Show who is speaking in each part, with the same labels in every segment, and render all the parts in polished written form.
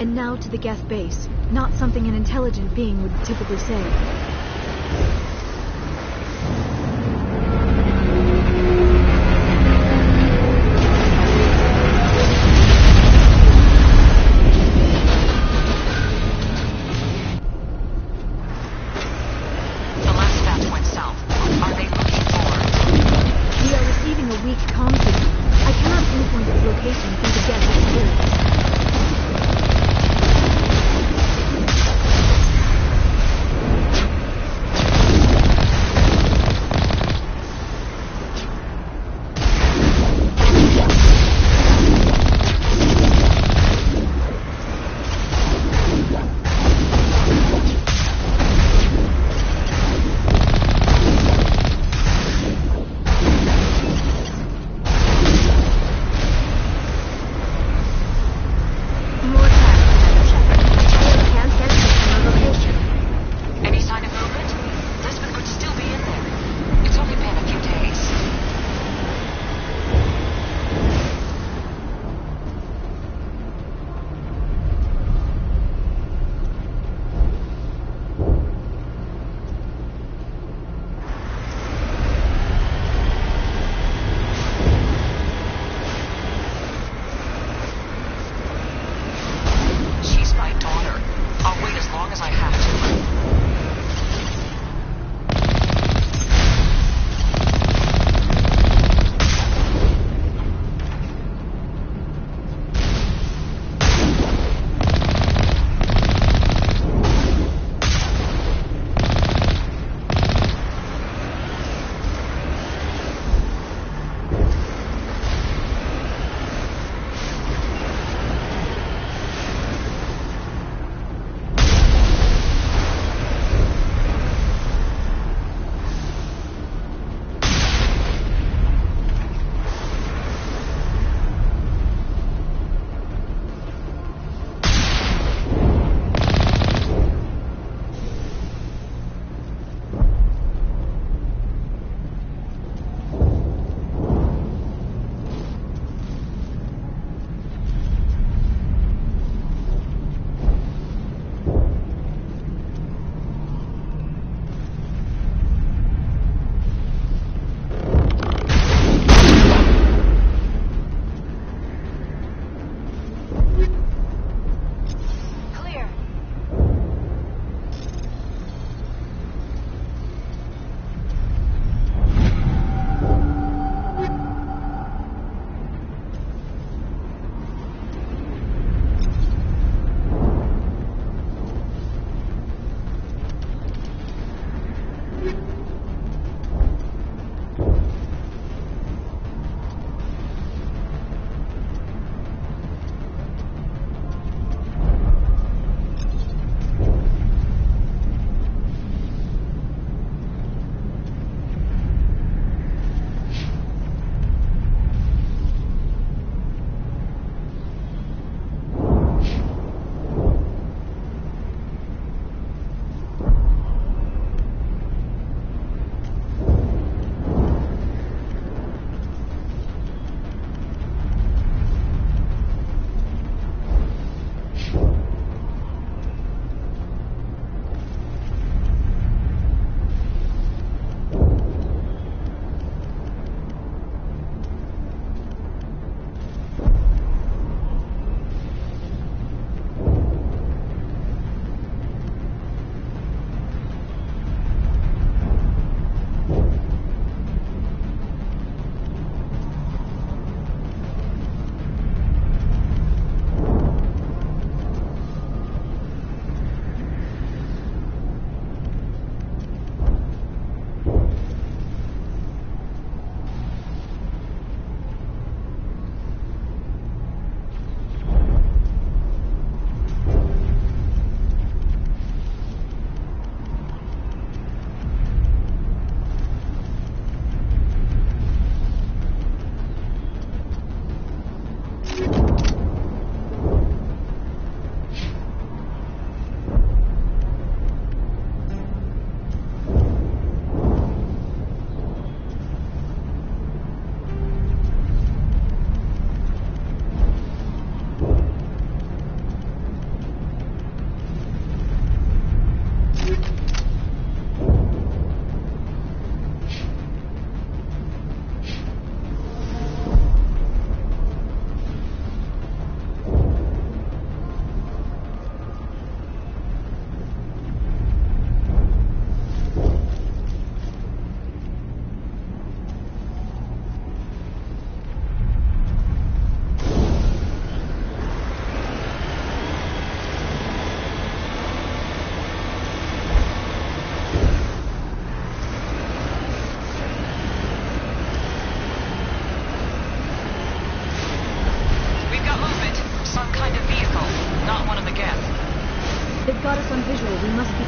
Speaker 1: And now to the guest base. Not something an intelligent being would typically say.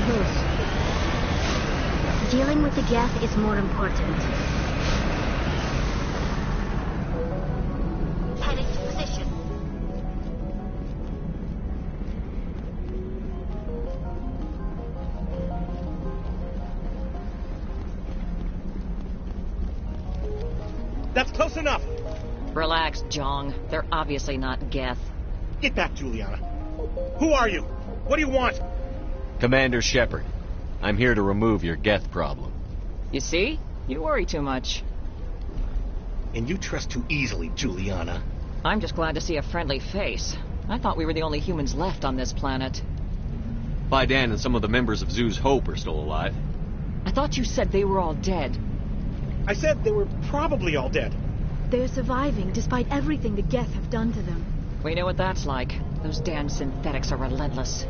Speaker 1: close.
Speaker 2: Dealing with the Geth is more important. Heading to position.
Speaker 3: That's close enough!
Speaker 4: Relax, Jong. They're obviously not Geth.
Speaker 3: Get back, Juliana. Who are you? What do you want?
Speaker 5: Commander Shepard. I'm here to remove your Geth problem.
Speaker 4: You see? You worry too much.
Speaker 3: And you trust too easily, Juliana.
Speaker 4: I'm just glad to see a friendly face. I thought we were the only humans left on this planet.
Speaker 5: Baidan and some of the members of Zoo's Hope are still alive.
Speaker 4: I thought you said they were all dead.
Speaker 3: I said they were probably all dead.
Speaker 1: They're surviving despite everything the Geth have done to them.
Speaker 4: We know what that's like. Those damn synthetics are relentless.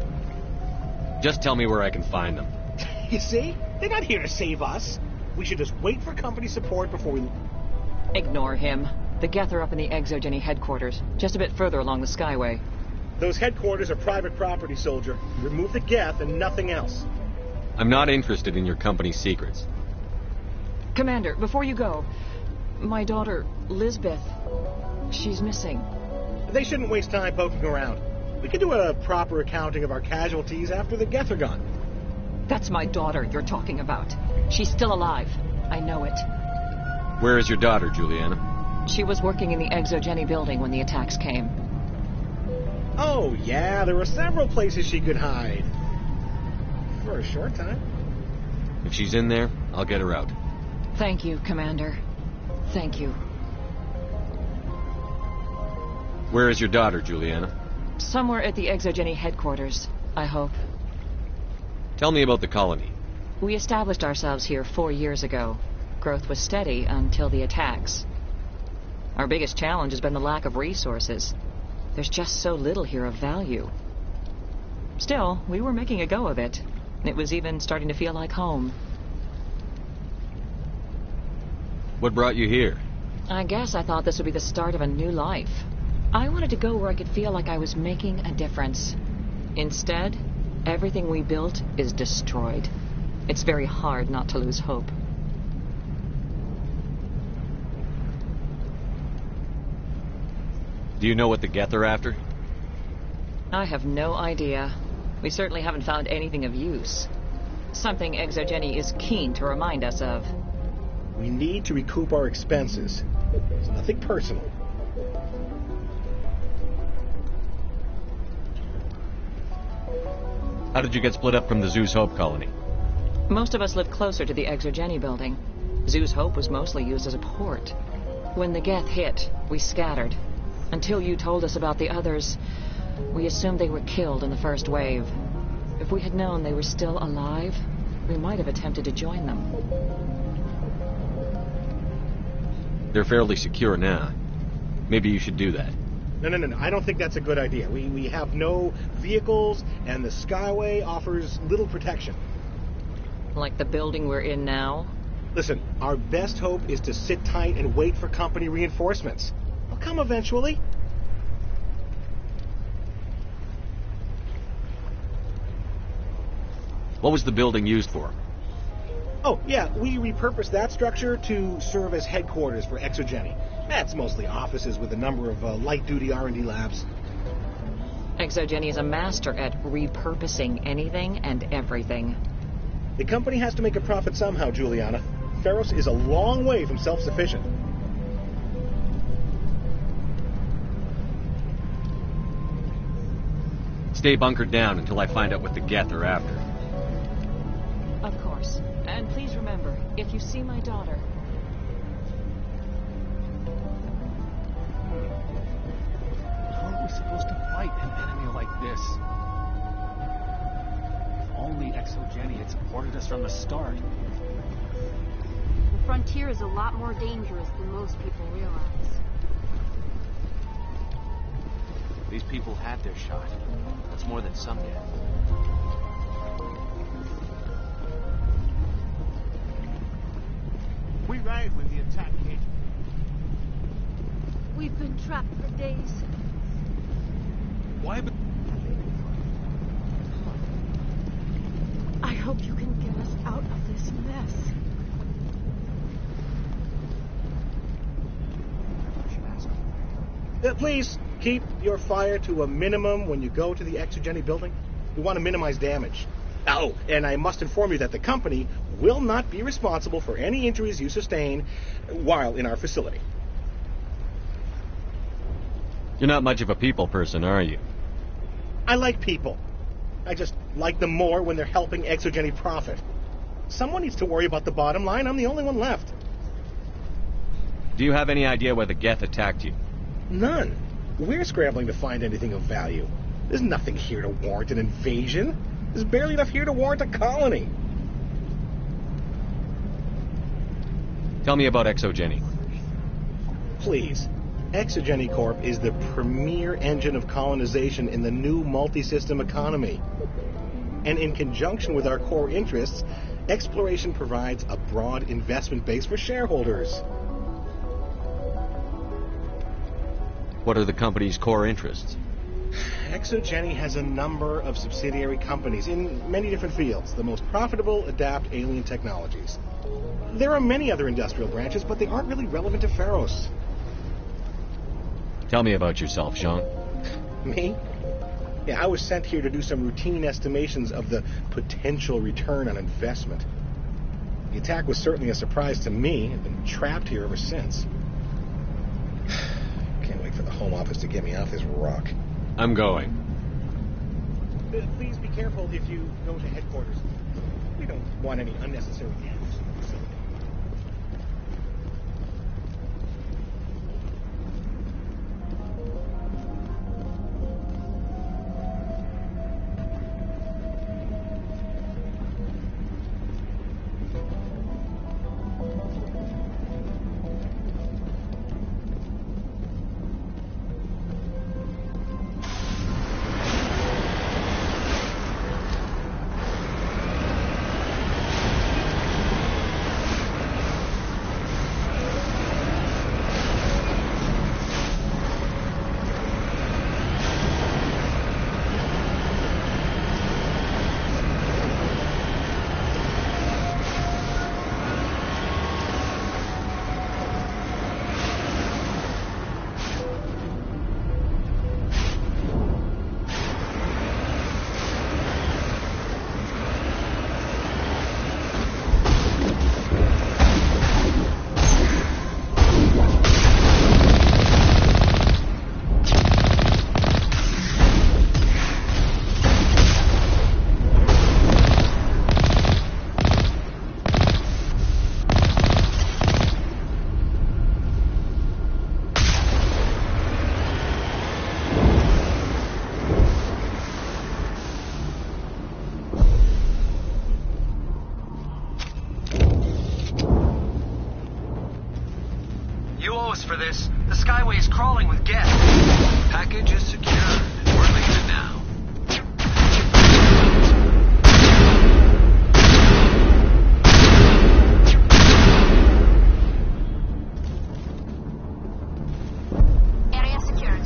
Speaker 5: Just tell me where I can find them.
Speaker 3: You see? They're not here to save us. We should just wait for company support before we...
Speaker 4: Ignore him. The Geth are up in the Exogeny headquarters, just a bit further along the Skyway.
Speaker 3: Those headquarters are private property, soldier. Remove the Geth and nothing else.
Speaker 5: I'm not interested in your company's secrets.
Speaker 4: Commander, before you go, my daughter, Lisbeth, she's missing.
Speaker 3: They shouldn't waste time poking around. We can do a proper accounting of our casualties after the Geth are gone.
Speaker 4: That's my daughter you're talking about. She's still alive. I know it.
Speaker 5: Where is your daughter, Juliana?
Speaker 4: She was working in the Exogeny building when the attacks came.
Speaker 3: Oh, yeah, there were several places she could hide. For a short time.
Speaker 5: If she's in there, I'll get her out.
Speaker 4: Thank you, Commander. Thank you.
Speaker 5: Where is your daughter, Juliana?
Speaker 4: Somewhere at the Exogeny headquarters, I hope.
Speaker 5: Tell me about the colony.
Speaker 4: We established ourselves here 4 years ago. Growth was steady until the attacks. Our biggest challenge has been the lack of resources. There's just so little here of value. Still, we were making a go of it. It was even starting to feel like home.
Speaker 5: What brought you here?
Speaker 4: I guess I thought this would be the start of a new life. I wanted to go where I could feel like I was making a difference. Instead, everything we built is destroyed. It's very hard not to lose hope.
Speaker 5: Do you know what the Geth are after?
Speaker 4: I have no idea. We certainly haven't found anything of use. Something Exogeny is keen to remind us of.
Speaker 3: We need to recoup our expenses. It's nothing personal.
Speaker 5: How did you get split up from the Zoo's Hope colony?
Speaker 4: Most of us lived closer to the Exogeny building. Zoo's Hope was mostly used as a port. When the Geth hit, we scattered. Until you told us about the others, we assumed they were killed in the first wave. If we had known they were still alive, we might have attempted to join them.
Speaker 5: They're fairly secure now. Maybe you should do that.
Speaker 3: No. I don't think that's a good idea. We have no vehicles, and the Skyway offers little protection.
Speaker 4: Like the building we're in now?
Speaker 3: Listen, our best hope is to sit tight and wait for company reinforcements. They'll come eventually.
Speaker 5: What was the building used for?
Speaker 3: Oh, yeah, we repurposed that structure to serve as headquarters for Exogeny. That's mostly offices with a number of light-duty R&D labs.
Speaker 4: Exogeny is a master at repurposing anything and everything.
Speaker 3: The company has to make a profit somehow, Juliana. Feros is a long way from self-sufficient.
Speaker 5: Stay bunkered down until I find out what the Geth are after.
Speaker 4: Of course. And please remember, if you see my daughter...
Speaker 6: How are we supposed to fight an enemy like this? If only Exogeny had supported us from the start.
Speaker 7: The frontier is a lot more dangerous than most people realize.
Speaker 6: These people had their shot. That's more than some did. We arrived when the attack came.
Speaker 1: We've been trapped for days.
Speaker 6: Why?
Speaker 1: I hope you can get us out of this mess.
Speaker 3: Please keep your fire to a minimum when you go to the exogeny building. We want to minimize damage. Oh, and I must inform you that the company will not be responsible for any injuries you sustain while in our facility.
Speaker 5: You're not much of a people person, are you?
Speaker 3: I like people. I just like them more when they're helping exogeny profit. Someone needs to worry about the bottom line. I'm the only one left.
Speaker 5: Do you have any idea why the Geth attacked you?
Speaker 3: None. We're scrambling to find anything of value. There's nothing here to warrant an invasion. There's barely enough here to warrant a colony.
Speaker 5: Tell me about exogeny.
Speaker 3: Please. Exogeny Corp is the premier engine of colonization in the new multi-system economy. And in conjunction with our core interests, exploration provides a broad investment base for shareholders.
Speaker 5: What are the company's core interests?
Speaker 3: Exogeny has a number of subsidiary companies in many different fields. The most profitable adapt alien technologies. There are many other industrial branches, but they aren't really relevant to Feros.
Speaker 5: Tell me about yourself, Jean.
Speaker 3: Me? Yeah, I was sent here to do some routine estimations of the potential return on investment. The attack was certainly a surprise to me. I've been trapped here ever since. Can't wait for the Home Office to get me off this rock.
Speaker 5: I'm going.
Speaker 3: Please be careful if you go to headquarters. We don't want any unnecessary damage to the facility.
Speaker 8: For this. The Skyway is crawling with Geth. Package is secured. We're leaving now.
Speaker 2: Area secured.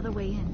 Speaker 1: another way in.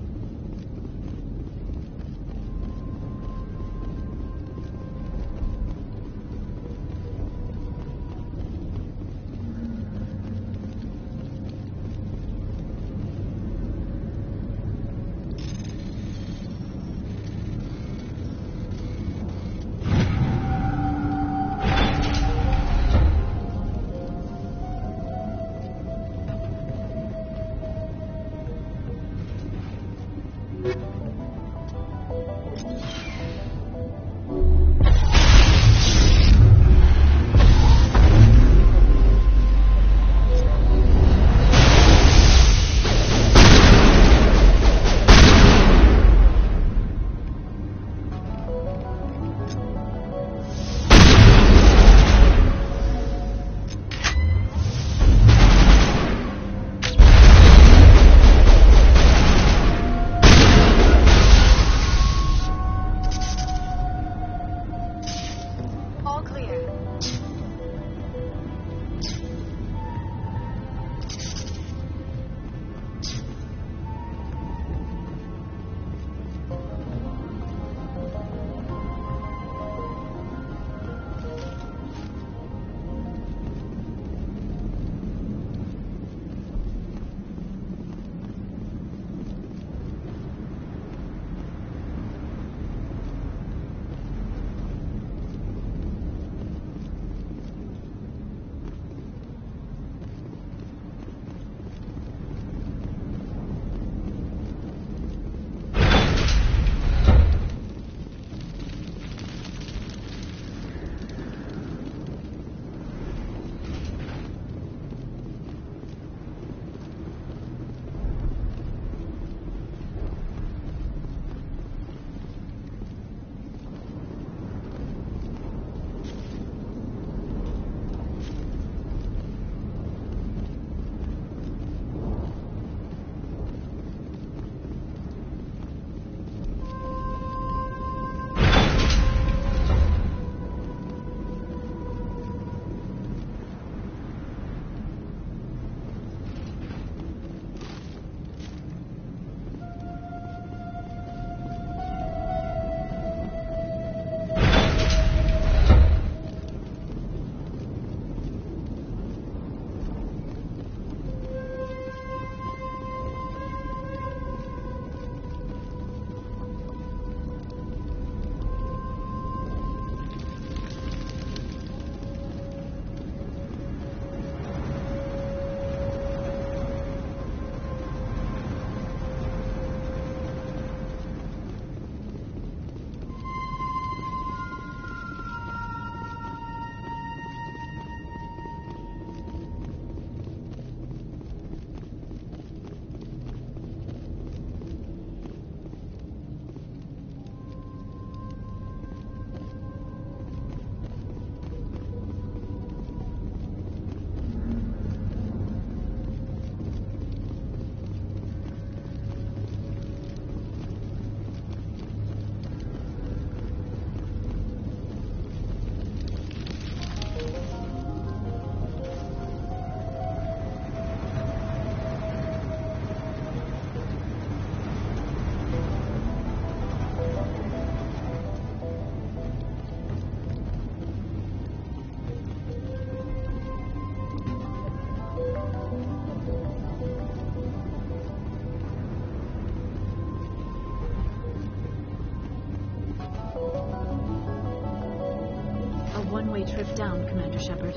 Speaker 1: One-way trip down, Commander Shepard.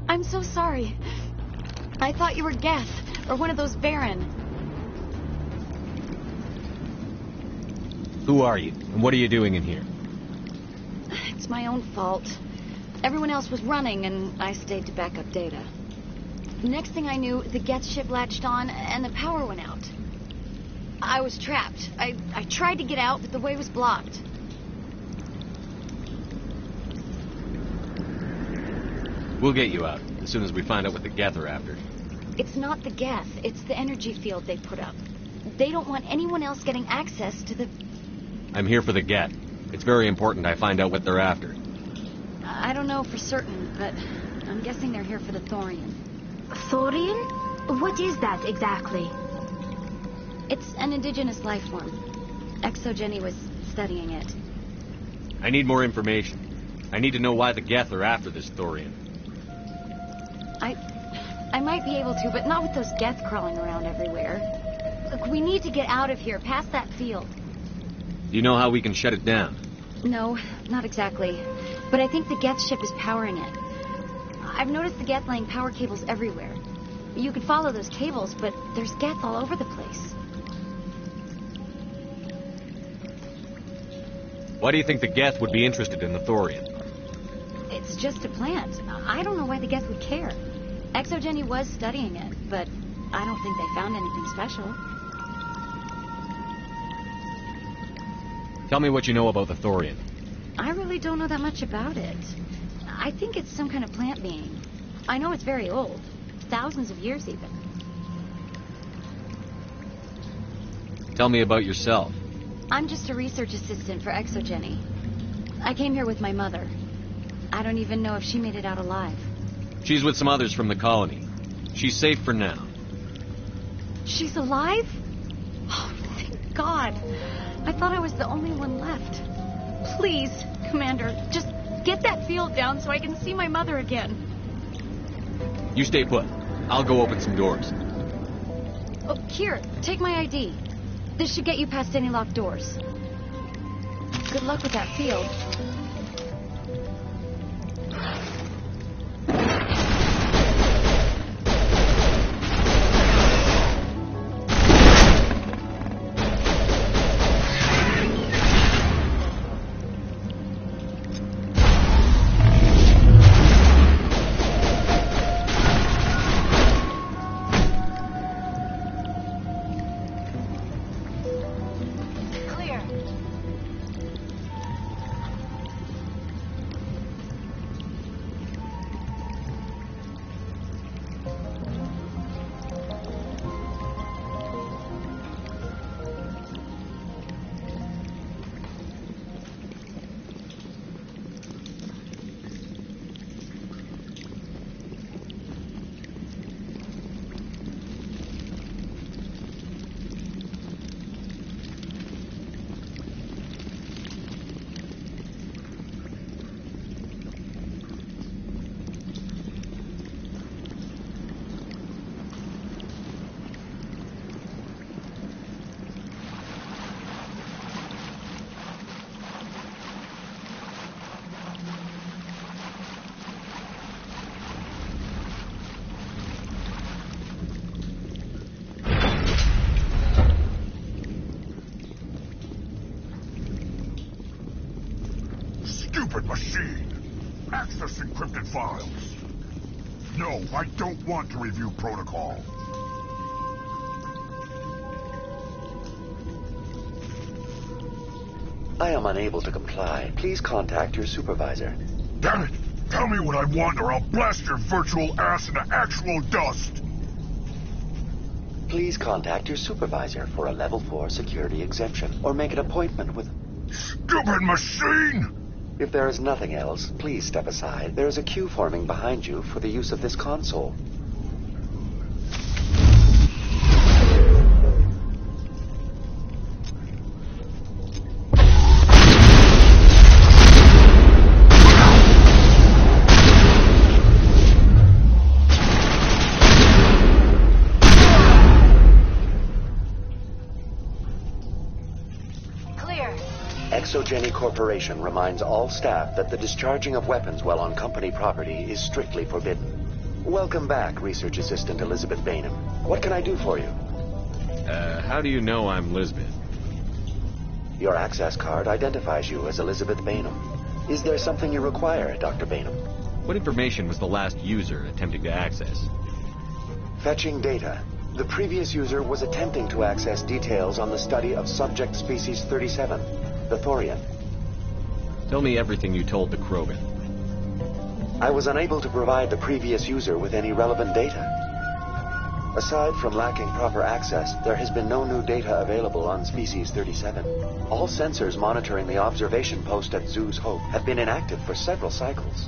Speaker 1: I'm so sorry. I thought you were Geth, or one of those Baron.
Speaker 5: Who are you, and what are you doing in here?
Speaker 1: It's my own fault. Everyone else was running, and I stayed to back up data. Next thing I knew, the Geth ship latched on, and the power went out. I was trapped. I tried to get out, but the way was blocked.
Speaker 5: We'll get you out, as soon as we find out what the Geth are after.
Speaker 1: It's not the Geth, it's the energy field they put up. They don't want anyone else getting access to the...
Speaker 5: I'm here for the Geth. It's very important I find out what they're after.
Speaker 1: I don't know for certain, but I'm guessing they're here for the thorium.
Speaker 7: Thorium? What is that exactly?
Speaker 1: It's an indigenous life form. Exogeny was studying it.
Speaker 5: I need more information. I need to know why the Geth are after this thorium.
Speaker 1: I might be able to, but not with those Geth crawling around everywhere. Look, we need to get out of here, past that field.
Speaker 5: Do you know how we can shut it down?
Speaker 1: No, not exactly. But I think the Geth ship is powering it. I've noticed the Geth laying power cables everywhere. You could follow those cables, but there's Geth all over the place.
Speaker 5: Why do you think the Geth would be interested in the thorium?
Speaker 1: It's just a plant. I don't know why the Geth would care. Exogeny was studying it, but I don't think they found anything special.
Speaker 5: Tell me what you know about the thorium.
Speaker 1: I really don't know that much about it. I think it's some kind of plant being. I know it's very old. Thousands of years, even.
Speaker 5: Tell me about yourself.
Speaker 1: I'm just a research assistant for Exogeny. I came here with my mother. I don't even know if she made it out alive.
Speaker 5: She's with some others from the colony. She's safe for now.
Speaker 1: She's alive? Oh, thank God. I thought I was the only one left. Please, Commander, just get that field down so I can see my mother again.
Speaker 5: You stay put. I'll go open some doors.
Speaker 1: Oh, here, take my ID. This should get you past any locked doors. Good luck with that field.
Speaker 9: Stupid machine! Access encrypted files. No, I don't want to review protocol.
Speaker 10: I am unable to comply. Please contact your supervisor.
Speaker 9: Damn it! Tell me what I want or I'll blast your virtual ass into actual dust!
Speaker 10: Please contact your supervisor for a level 4 security exemption, or make an appointment with...
Speaker 9: Stupid machine!
Speaker 10: If there is nothing else, please step aside. There is a queue forming behind you for the use of this console. Exogeny Corporation reminds all staff that the discharging of weapons while on company property is strictly forbidden. Welcome back, Research Assistant Elizabeth Bainham. What can I do for you?
Speaker 5: How do you know I'm Lisbeth?
Speaker 10: Your access card identifies you as Elizabeth Bainham. Is there something you require, Dr. Bainham?
Speaker 5: What information was the last user attempting to access?
Speaker 10: Fetching data. The previous user was attempting to access details on the study of subject species 37, the Thorian.
Speaker 5: Tell me everything you told the Krogan.
Speaker 10: I was unable to provide the previous user with any relevant data. Aside from lacking proper access, there has been no new data available on species 37. All sensors monitoring the observation post at Zoo's Hope have been inactive for several cycles.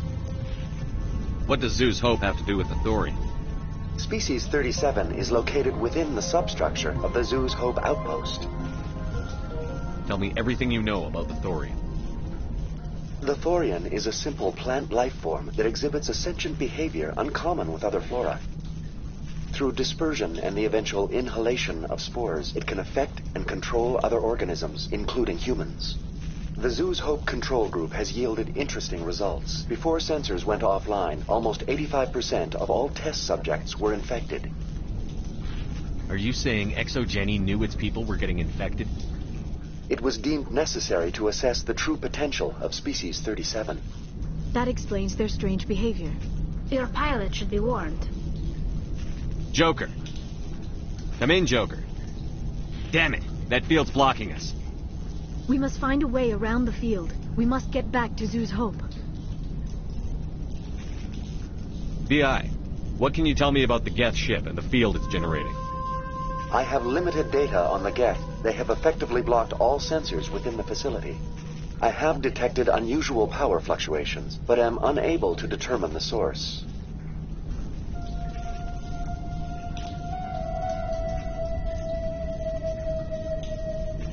Speaker 5: What does Zoo's Hope have to do with the Thorian?
Speaker 10: Species 37 is located within the substructure of the Zoo's Hope outpost.
Speaker 5: Tell me everything you know about the Thorian.
Speaker 10: The Thorian is a simple plant life form that exhibits a sentient behavior uncommon with other flora. Through dispersion and the eventual inhalation of spores, it can affect and control other organisms, including humans. The Zoo's Hope control group has yielded interesting results. Before sensors went offline, almost 85% of all test subjects were infected.
Speaker 5: Are you saying ExoGeni knew its people were getting infected?
Speaker 10: It was deemed necessary to assess the true potential of species 37.
Speaker 1: That explains their strange behavior.
Speaker 7: Your pilot should be warned.
Speaker 5: Joker. Come in, Joker. Damn it, that field's blocking us.
Speaker 1: We must find a way around the field. We must get back to Zoo's Hope.
Speaker 5: VI, what can you tell me about the Geth ship and the field it's generating?
Speaker 10: I have limited data on the Geth. They have effectively blocked all sensors within the facility. I have detected unusual power fluctuations, but am unable to determine the source.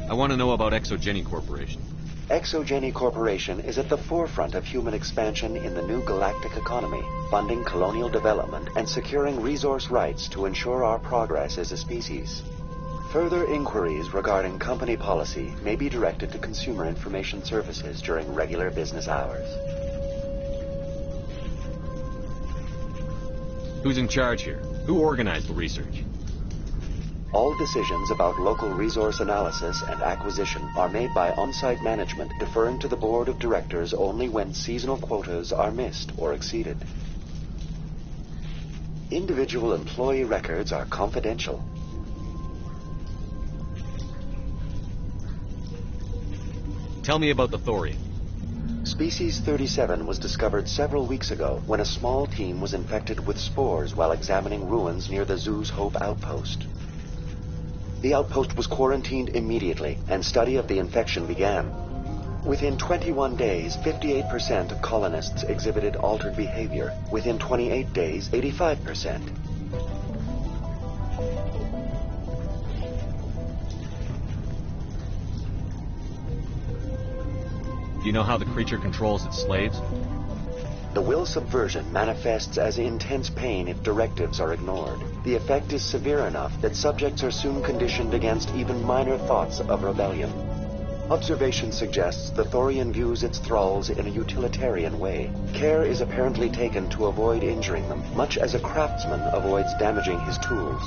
Speaker 5: I want to know about ExoGeni Corporation.
Speaker 10: ExoGeni Corporation is at the forefront of human expansion in the new galactic economy, funding colonial development and securing resource rights to ensure our progress as a species. Further inquiries regarding company policy may be directed to Consumer Information Services during regular business hours.
Speaker 5: Who's in charge here? Who organized the research?
Speaker 10: All decisions about local resource analysis and acquisition are made by on-site management, deferring to the board of directors only when seasonal quotas are missed or exceeded. Individual employee records are confidential.
Speaker 5: Tell me about the Thorian.
Speaker 10: Species 37 was discovered several weeks ago when a small team was infected with spores while examining ruins near the Zoo's Hope outpost. The outpost was quarantined immediately, and study of the infection began. Within 21 days, 58% of colonists exhibited altered behavior. Within 28 days, 85%.
Speaker 5: Do you know how the creature controls its slaves?
Speaker 10: The will subversion manifests as intense pain if directives are ignored. The effect is severe enough that subjects are soon conditioned against even minor thoughts of rebellion. Observation suggests the Thorian views its thralls in a utilitarian way. Care is apparently taken to avoid injuring them, much as a craftsman avoids damaging his tools.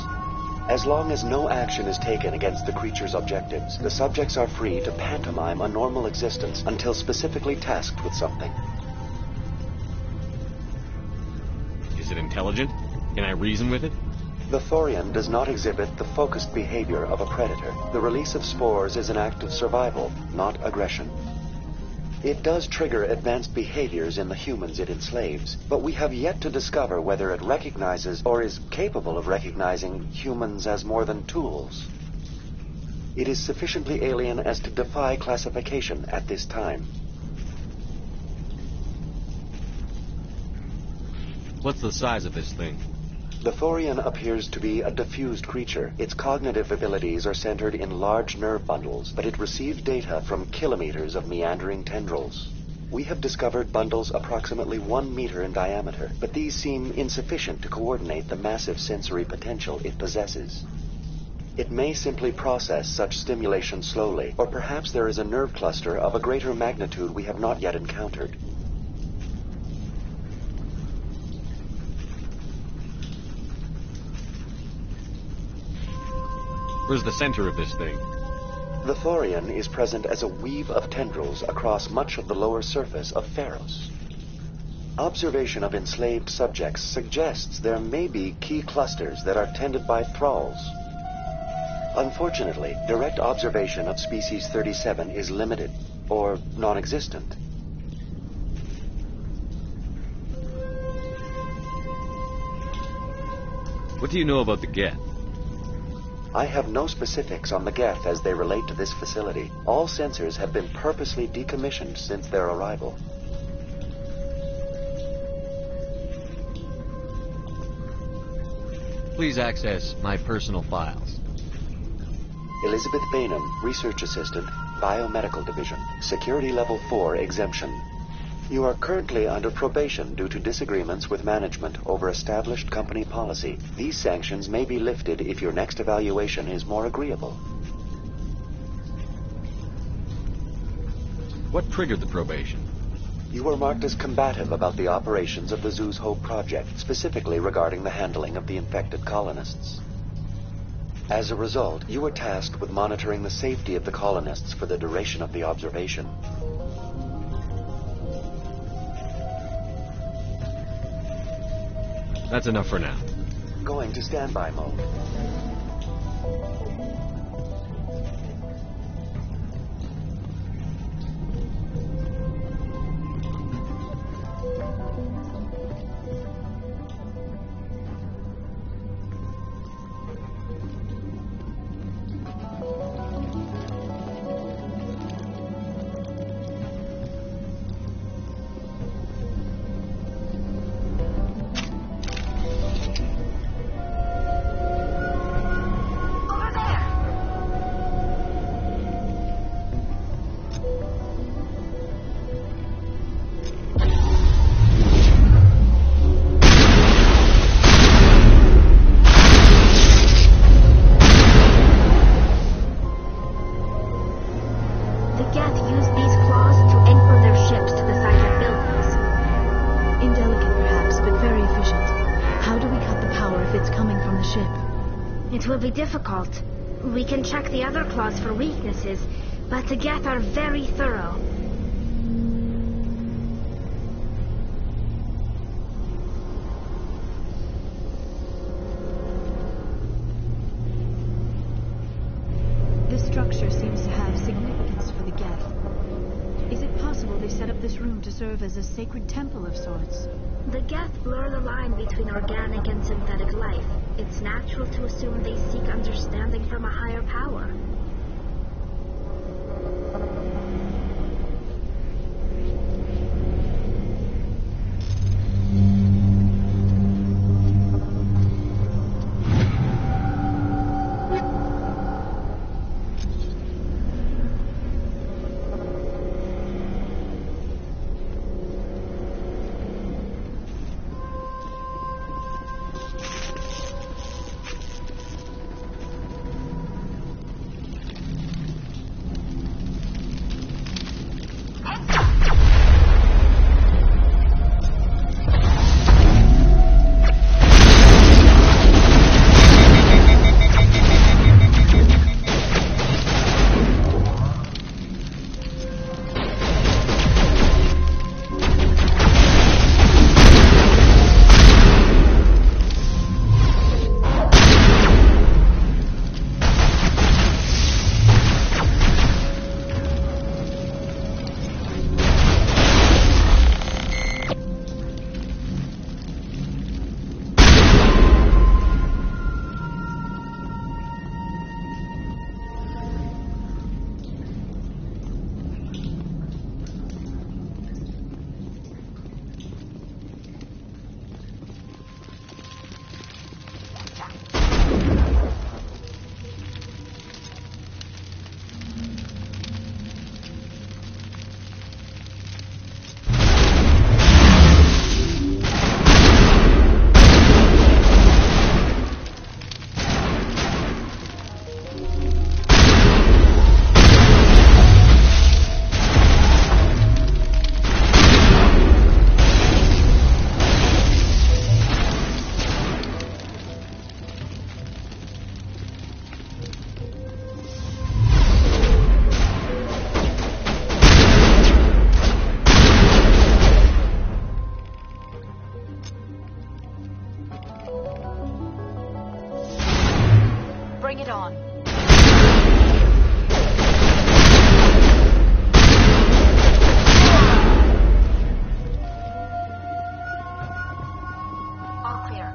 Speaker 10: As long as no action is taken against the creature's objectives, the subjects are free to pantomime a normal existence until specifically tasked with something.
Speaker 5: Is it intelligent? Can I reason with it?
Speaker 10: The Thorian does not exhibit the focused behavior of a predator. The release of spores is an act of survival, not aggression. It does trigger advanced behaviors in the humans it enslaves, but we have yet to discover whether it recognizes or is capable of recognizing humans as more than tools. It is sufficiently alien as to defy classification at this time.
Speaker 5: What's the size of this thing?
Speaker 10: The Thorian appears to be a diffused creature. Its cognitive abilities are centered in large nerve bundles, but it receives data from kilometers of meandering tendrils. We have discovered bundles approximately 1 meter in diameter, but these seem insufficient to coordinate the massive sensory potential it possesses. It may simply process such stimulation slowly, or perhaps there is a nerve cluster of a greater magnitude we have not yet encountered.
Speaker 5: Where's the center of this thing?
Speaker 10: The Thorian is present as a weave of tendrils across much of the lower surface of Feros. Observation of enslaved subjects suggests there may be key clusters that are tended by thralls. Unfortunately, direct observation of species 37 is limited, or non-existent.
Speaker 5: What do you know about the Geth?
Speaker 10: I have no specifics on the Geth as they relate to this facility. All sensors have been purposely decommissioned since their arrival.
Speaker 5: Please access my personal files.
Speaker 10: Elizabeth Bainham, Research Assistant, Biomedical Division, Security Level 4 exemption. You are currently under probation due to disagreements with management over established company policy. These sanctions may be lifted if your next evaluation is more agreeable.
Speaker 5: What triggered the probation?
Speaker 10: You were marked as combative about the operations of the Zeus Hope project, specifically regarding the handling of the infected colonists. As a result, you were tasked with monitoring the safety of the colonists for the duration of the observation.
Speaker 5: That's enough for now.
Speaker 10: Going to standby mode.
Speaker 2: Difficult. We can check the other claws for weaknesses, but the Geth are very thorough.
Speaker 1: This structure seems to have significance for the Geth. Is it possible they set up this room to serve as a sacred temple of sorts?
Speaker 2: The Geth blur the line between organic and synthetic life. It's natural to assume they seek understanding from a higher power.
Speaker 7: Bring it on.
Speaker 2: All clear.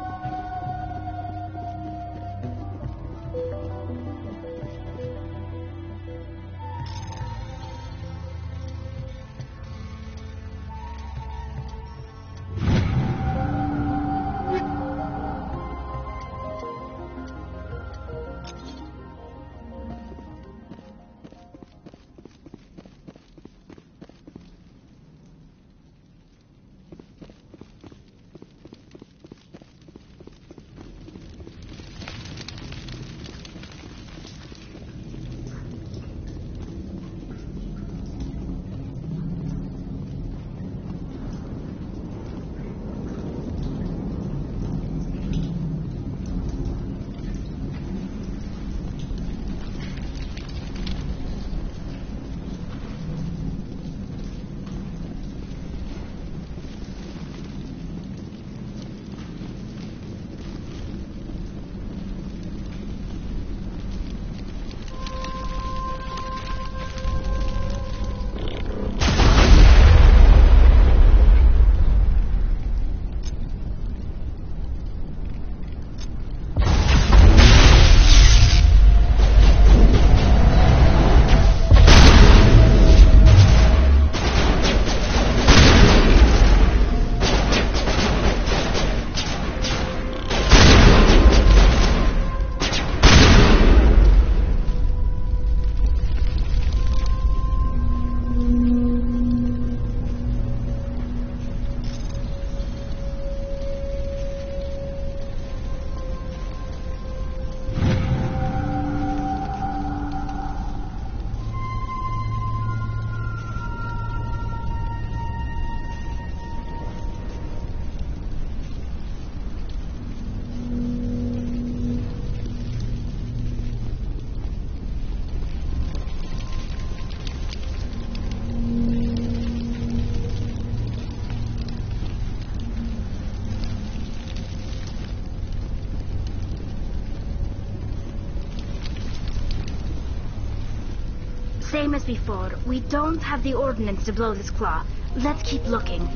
Speaker 2: Same as before. We don't have the ordnance to blow this claw. Let's keep looking.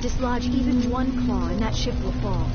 Speaker 1: Dislodge even one claw and that ship will fall.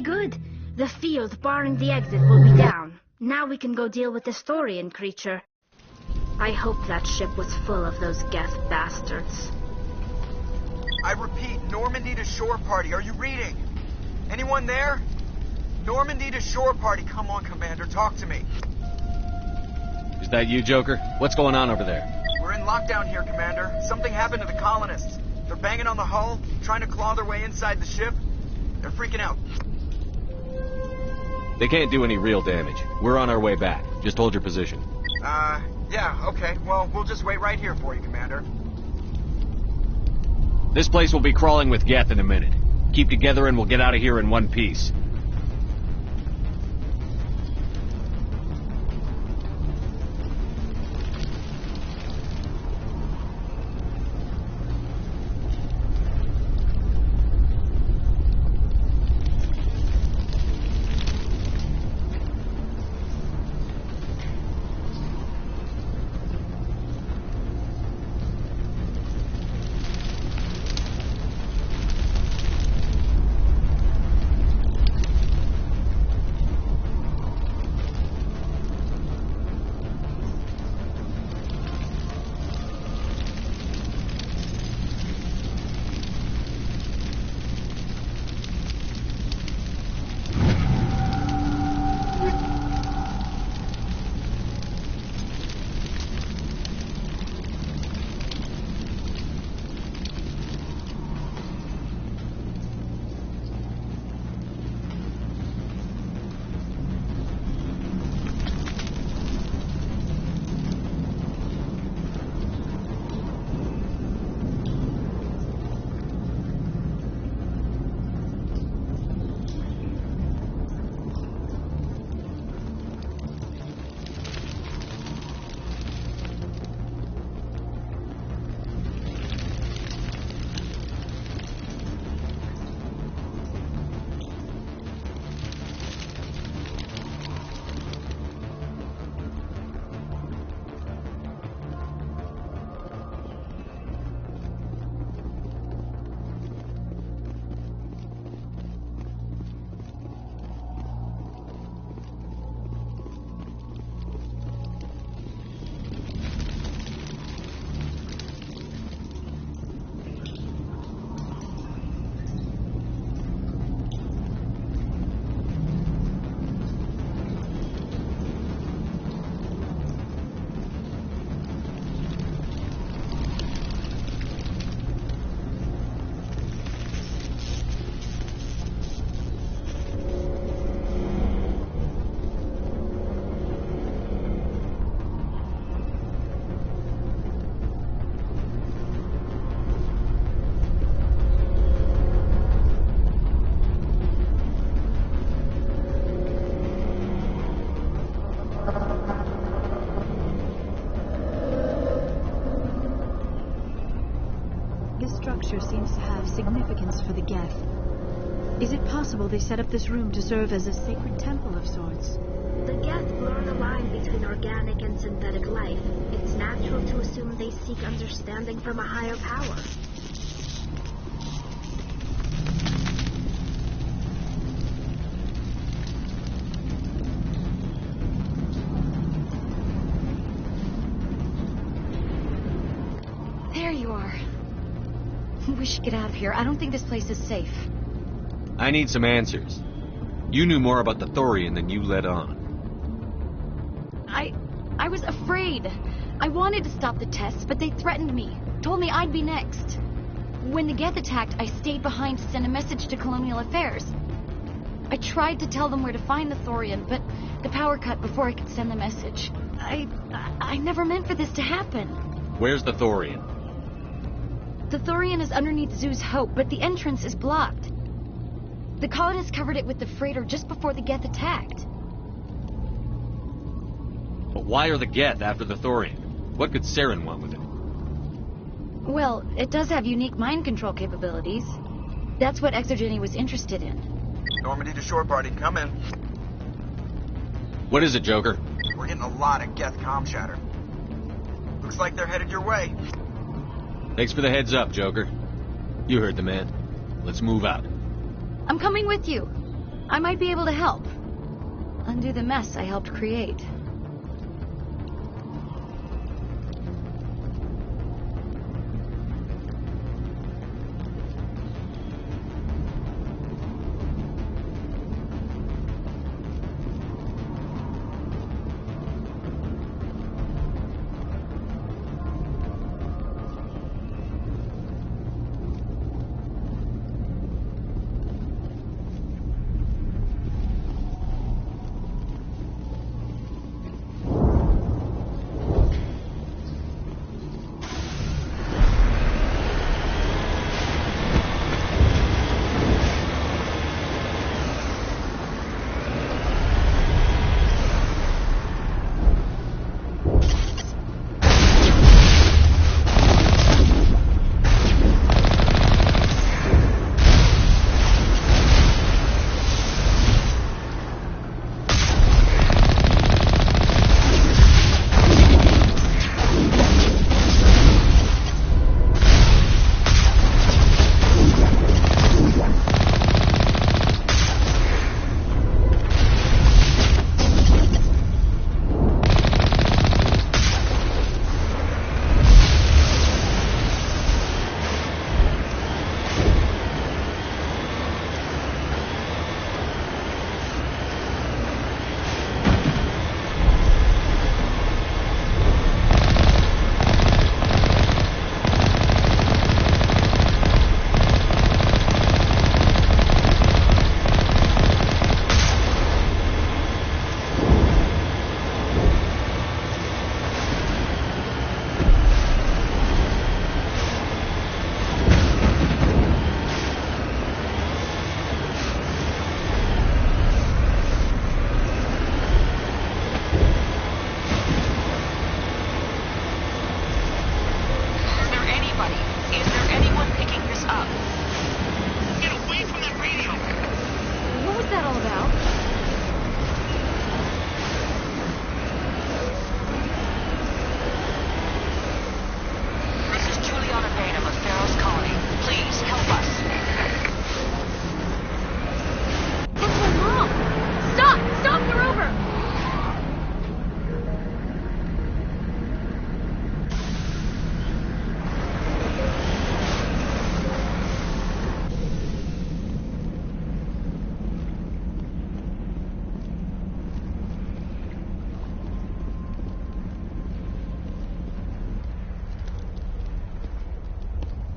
Speaker 2: good. The field barring the exit will be down. Now we can go deal with this Thorian creature. I hope that ship was full of those Geth bastards.
Speaker 11: I repeat, Normandy to shore party. Are you reading? Anyone there? Normandy to shore party. Come on, Commander, talk to me.
Speaker 5: Is that you, Joker? What's going on over there?
Speaker 11: We're in lockdown here, Commander. Something happened to the colonists. They're banging on the hull, trying to claw their way inside the ship. They're freaking out.
Speaker 5: They can't do any real damage. We're on our way back. Just hold your position.
Speaker 11: Yeah, okay. Well, we'll just wait right here for you, Commander.
Speaker 5: This place will be crawling with Geth in a minute. Keep together and we'll get out of here in one piece.
Speaker 1: Seems to have significance for the Geth. Is it possible they set up this room to serve as a sacred temple of sorts?
Speaker 2: The Geth blur the line between organic and synthetic life. It's natural to assume they seek understanding from a higher power.
Speaker 1: There you are. We should get out of here. I don't think this place is safe.
Speaker 5: I need some answers. You knew more about the Thorian than you let on.
Speaker 1: I was afraid. I wanted to stop the tests, but they threatened me. Told me I'd be next. When the Geth attacked, I stayed behind to send a message to Colonial Affairs. I tried to tell them where to find the Thorian, but the power cut before I could send the message. I never meant for this to happen.
Speaker 5: Where's the Thorian?
Speaker 1: The Thorian is underneath Zeus Hope, but the entrance is blocked. The colonists covered it with the freighter just before the Geth attacked.
Speaker 5: But why are the Geth after the Thorian? What could Saren want with it?
Speaker 1: Well, it does have unique mind control capabilities. That's what Exogeny was interested in.
Speaker 11: Normandy to shore party, come in.
Speaker 5: What is it, Joker?
Speaker 11: We're getting a lot of Geth comm chatter. Looks like they're headed your way.
Speaker 5: Thanks for the heads up, Joker. You heard the man. Let's move out.
Speaker 1: I'm coming with you. I might be able to help. Undo the mess I helped create.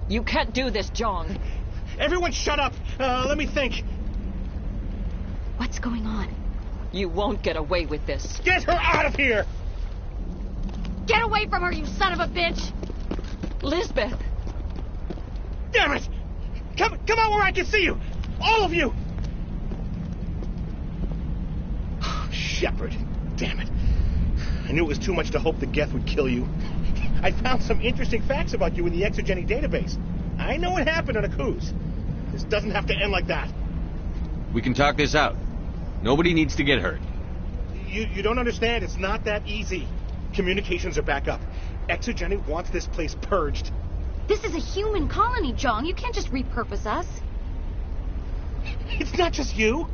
Speaker 4: You can't do this, Jong.
Speaker 3: Everyone shut up! Let me think.
Speaker 1: What's going on?
Speaker 4: You won't get away with this.
Speaker 3: Get her out of here!
Speaker 1: Get away from her, you son of a bitch!
Speaker 4: Lisbeth!
Speaker 3: Damn it! Come out where I can see you! All of you! Shepard, damn it. I knew it was too much to hope the Geth would kill you. I found some interesting facts about you in the exogenic database. I know what happened on Akuz. This doesn't have to end like that.
Speaker 5: We can talk this out. Nobody needs to get hurt.
Speaker 3: You don't understand. It's not that easy. Communications are back up. Exogenic wants this place purged.
Speaker 1: This is a human colony, Jong. You can't just repurpose us.
Speaker 3: It's not just you.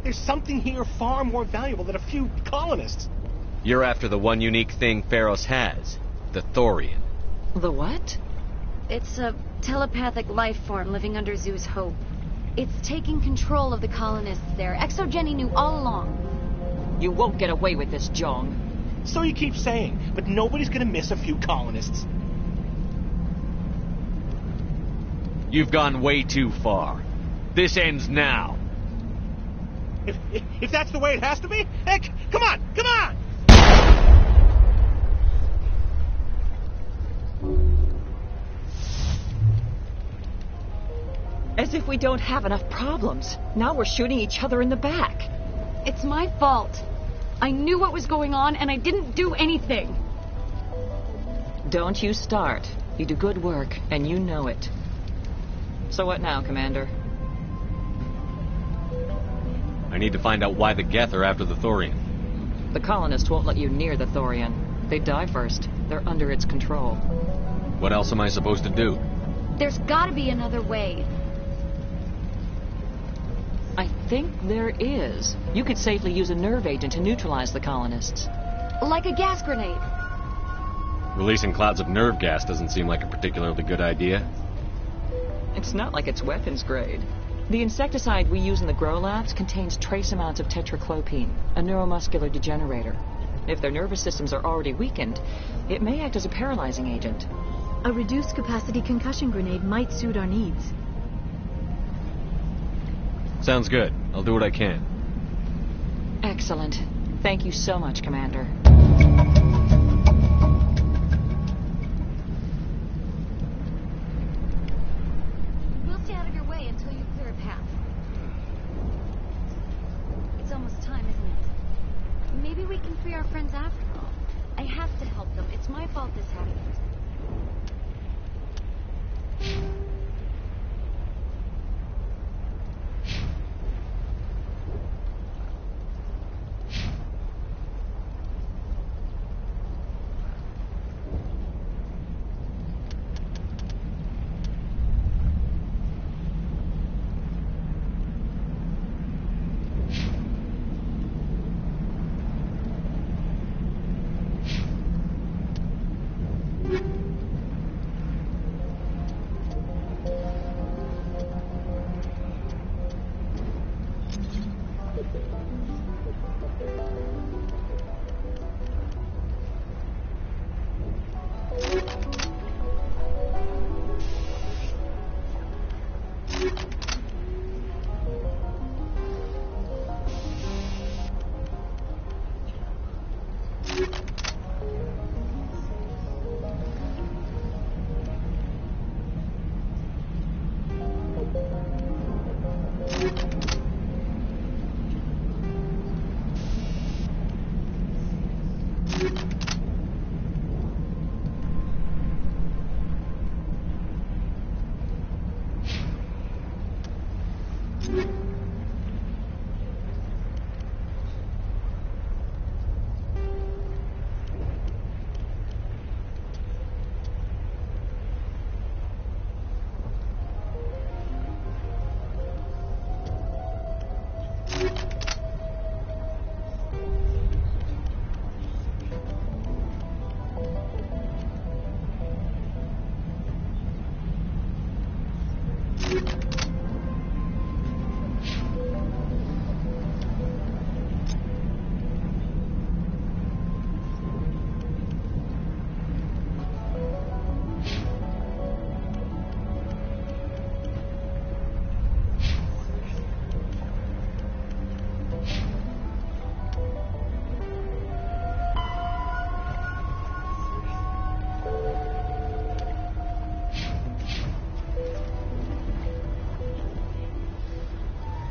Speaker 3: There's something here far more valuable than a few colonists.
Speaker 5: You're after the one unique thing Feros has. The Thorian.
Speaker 4: The what?
Speaker 1: It's a telepathic life form living under Zeus' Hope. It's taking control of the colonists there. Exogeny knew all along.
Speaker 4: You won't get away with this, Jong.
Speaker 3: So you keep saying, but nobody's gonna miss a few colonists.
Speaker 5: You've gone way too far. This ends now.
Speaker 3: If that's the way it has to be, heck, come on!
Speaker 4: As if we don't have enough problems. Now we're shooting each other in the back.
Speaker 1: It's my fault. I knew what was going on, and I didn't do anything.
Speaker 4: Don't you start. You do good work, and you know it. So what now, Commander?
Speaker 5: I need to find out why the Geth are after the Thorian.
Speaker 4: The colonists won't let you near the Thorian. They die first. They're under its control.
Speaker 5: What else am I supposed to do?
Speaker 1: There's gotta be another way.
Speaker 4: I think there is. You could safely use a nerve agent to neutralize the colonists.
Speaker 1: Like a gas grenade.
Speaker 5: Releasing clouds of nerve gas doesn't seem like a particularly good idea.
Speaker 4: It's not like it's weapons grade. The insecticide we use in the grow labs contains trace amounts of tetraclopine, a neuromuscular degenerator. If their nervous systems are already weakened, it may act as a paralyzing agent.
Speaker 1: A reduced capacity concussion grenade might suit our needs.
Speaker 5: Sounds good. I'll do what I can.
Speaker 4: Excellent. Thank you so much, Commander.
Speaker 1: We'll stay out of your way until you clear a path. It's almost time, isn't it? Maybe we can free our friends after all. I have to help them. It's my fault this happened.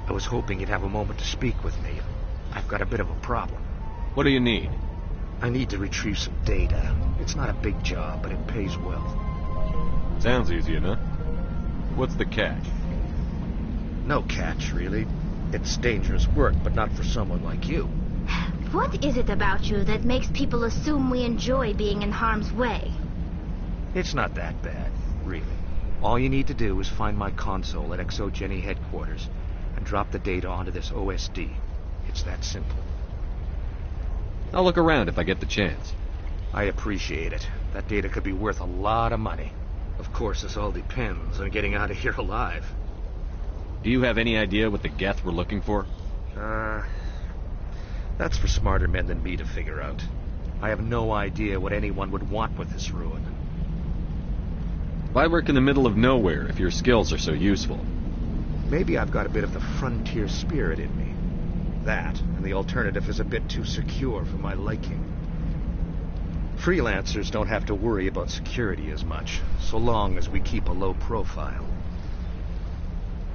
Speaker 12: I was hoping you'd have a moment to speak with me. I've got a bit of a problem.
Speaker 5: What do you need?
Speaker 12: I need to retrieve some data. It's not a big job, but it pays well.
Speaker 5: Sounds easy enough. What's the catch?
Speaker 12: No catch, really. It's dangerous work, but not for someone like you.
Speaker 2: What is it about you that makes people assume we enjoy being in harm's way?
Speaker 12: It's not that bad, really. All you need to do is find my console at Exogeny headquarters and drop the data onto this OSD. It's that simple.
Speaker 5: I'll look around if I get the chance.
Speaker 12: I appreciate it. That data could be worth a lot of money. Of course, this all depends on getting out of here alive.
Speaker 5: Do you have any idea what the Geth were looking for?
Speaker 12: That's for smarter men than me to figure out. I have no idea what anyone would want with this ruin.
Speaker 5: Why work in the middle of nowhere if your skills are so useful?
Speaker 12: Maybe I've got a bit of the frontier spirit in me. That, and the alternative is a bit too secure for my liking. Freelancers don't have to worry about security as much, so long as we keep a low profile.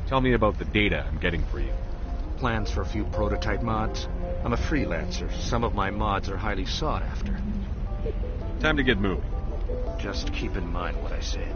Speaker 5: Tell me about the data I'm getting for you.
Speaker 12: Plans for a few prototype mods? I'm a freelancer. Some of my mods are highly sought after.
Speaker 5: Time to get moving.
Speaker 12: Just keep in mind what I said.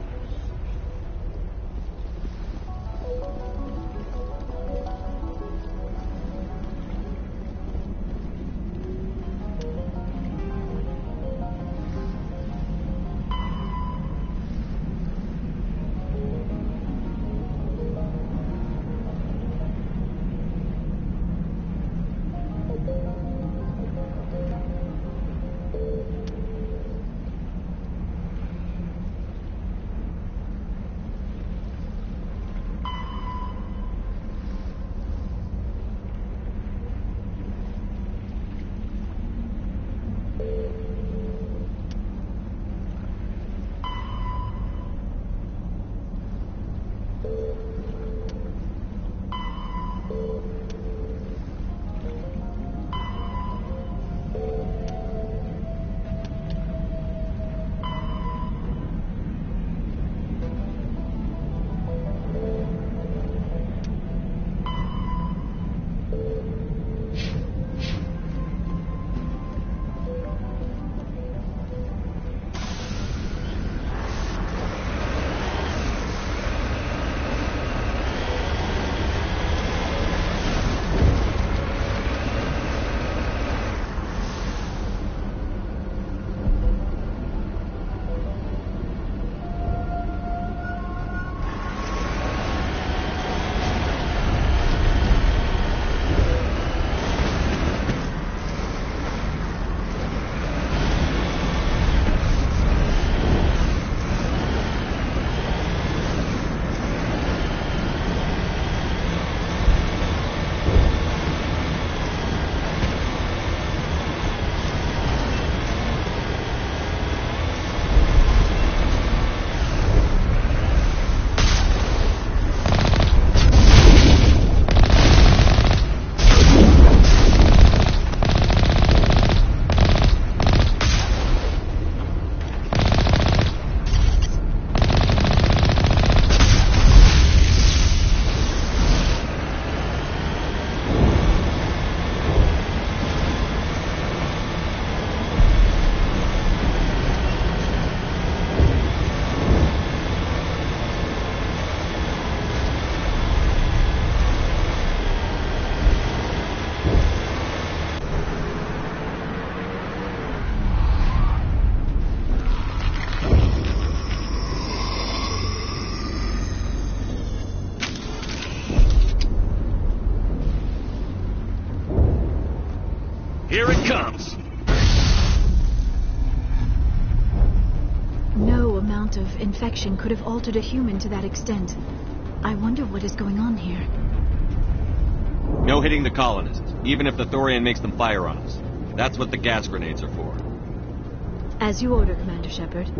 Speaker 5: Here it comes!
Speaker 1: No amount of infection could have altered a human to that extent. I wonder what is going on here.
Speaker 5: No hitting the colonists, even if the Thorian makes them fire on us. That's what the gas grenades are for.
Speaker 1: As you order, Commander Shepard.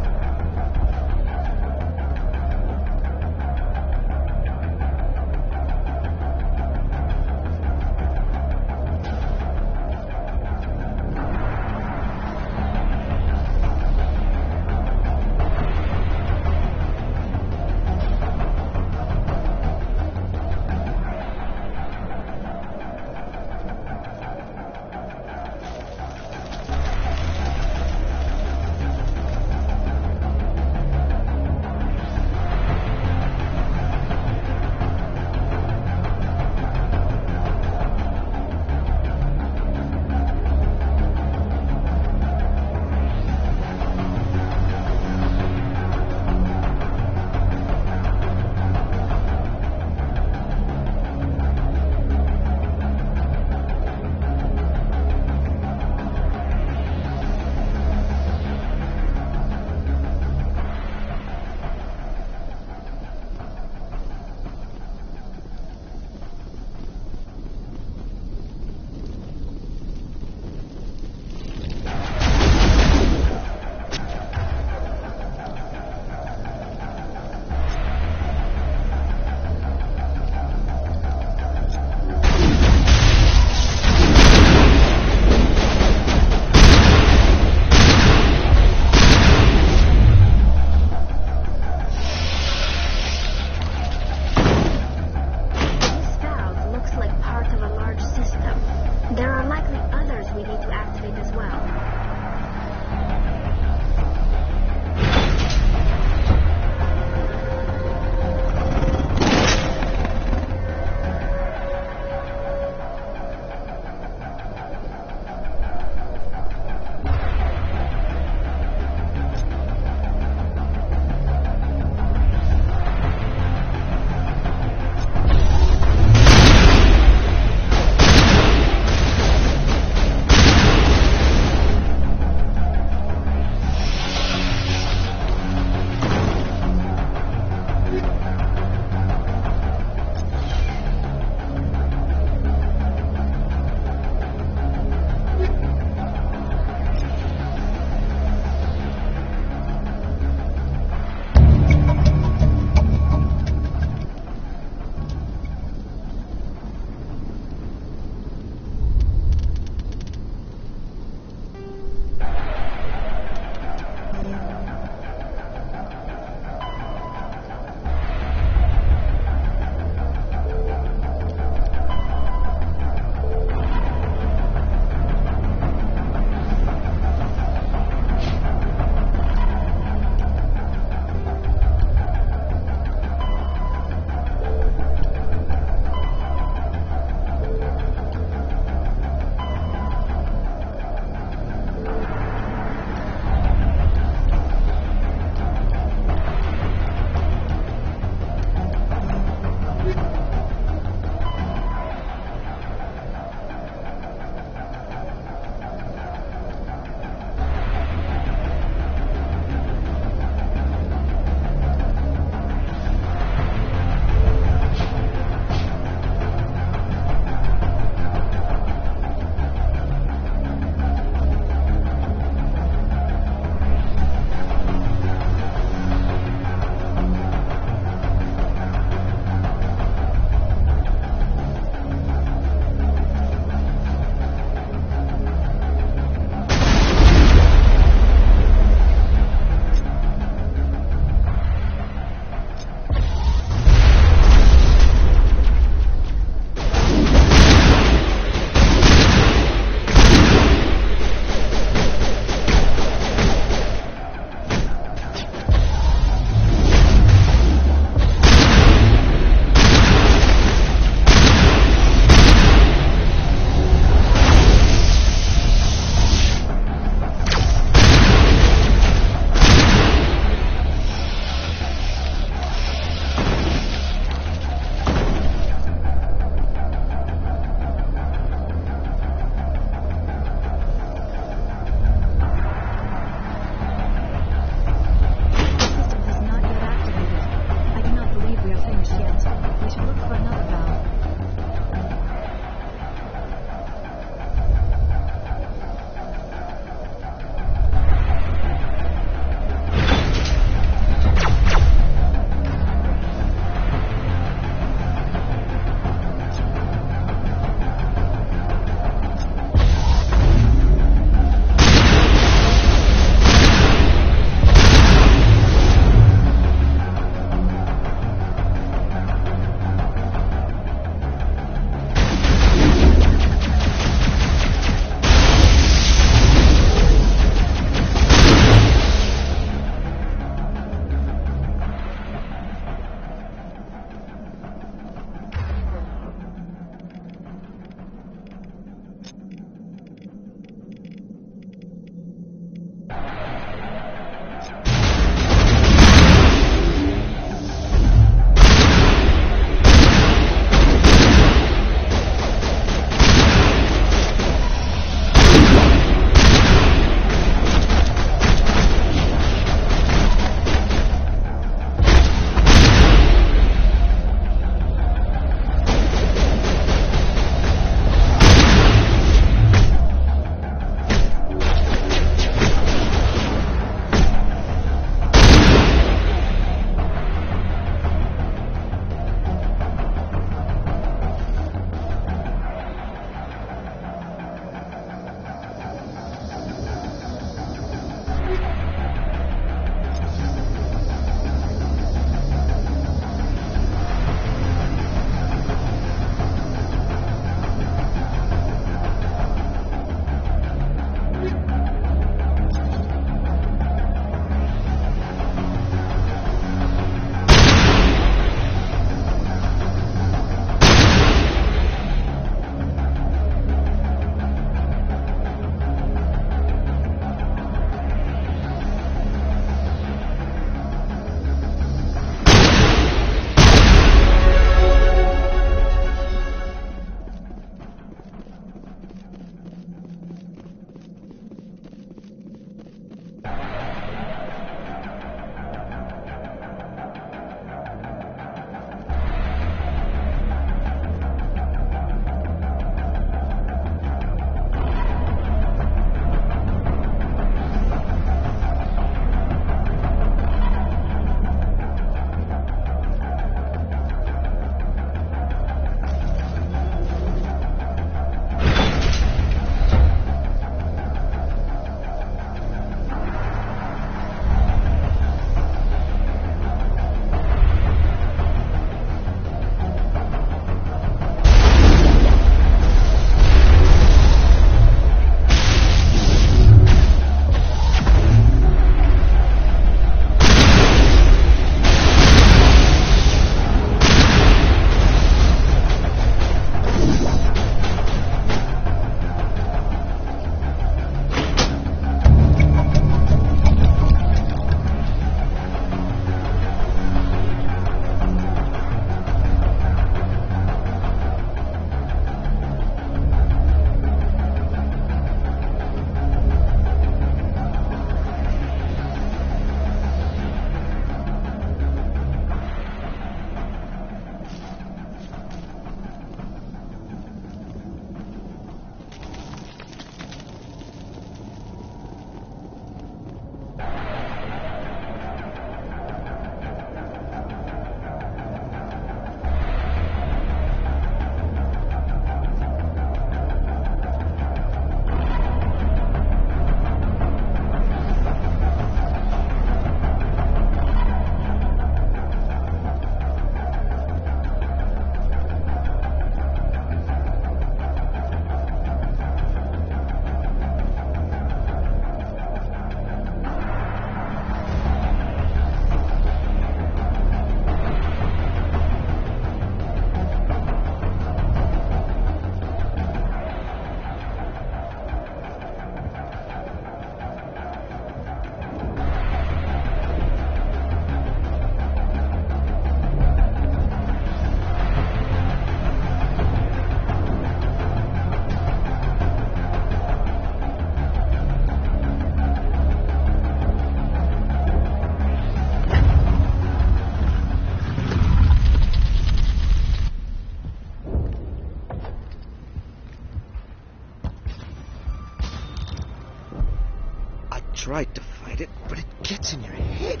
Speaker 13: right to fight it, but it gets in your head.